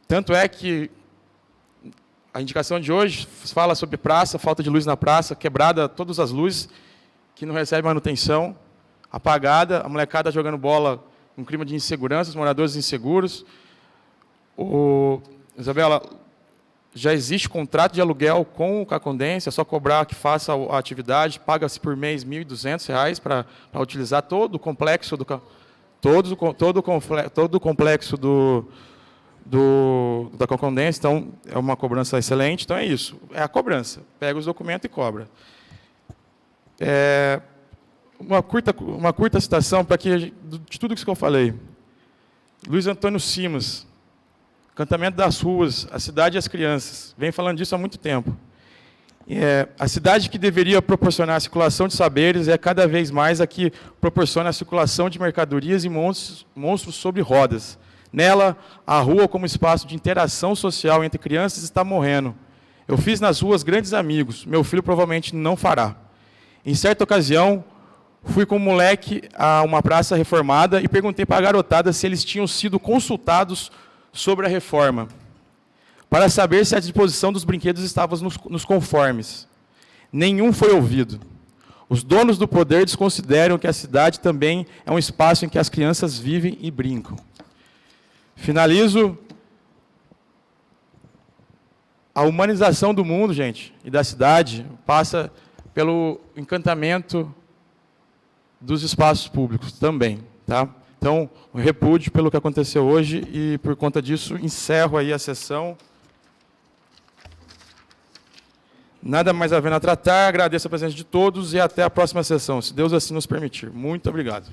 Speaker 2: tanto é que a indicação de hoje fala sobre praça, falta de luz na praça, quebrada todas as luzes, que não recebe manutenção, apagada, a molecada jogando bola, um clima de insegurança, os moradores inseguros. Isabela, já existe contrato de aluguel com o Cacondense, é só cobrar que faça a atividade, paga-se por mês R$ 1.200 para utilizar todo o complexo todo o complexo da Cacondense, então é uma cobrança excelente, então é isso, é a cobrança, pega os documentos e cobra. Uma curta citação para que, de tudo isso que eu falei. Luiz Antônio Simas, Cantamento das Ruas, a cidade e as crianças, vem falando disso há muito tempo. A cidade que deveria proporcionar a circulação de saberes é cada vez mais a que proporciona a circulação de mercadorias e monstros sobre rodas. Nela, a rua como espaço de interação social entre crianças está morrendo. Eu fiz nas ruas grandes amigos, meu filho provavelmente não fará. Em certa ocasião, fui com um moleque a uma praça reformada e perguntei para a garotada se eles tinham sido consultados sobre a reforma, para saber se a disposição dos brinquedos estava nos conformes. Nenhum foi ouvido. Os donos do poder desconsideram que a cidade também é um espaço em que as crianças vivem e brincam. Finalizo. A humanização do mundo, gente, e da cidade, passa pelo encantamento dos espaços públicos também, tá? Então, um repúdio pelo que aconteceu hoje e, por conta disso, encerro aí a sessão. Nada mais havendo a tratar, agradeço a presença de todos e até a próxima sessão, se Deus assim nos permitir. Muito obrigado.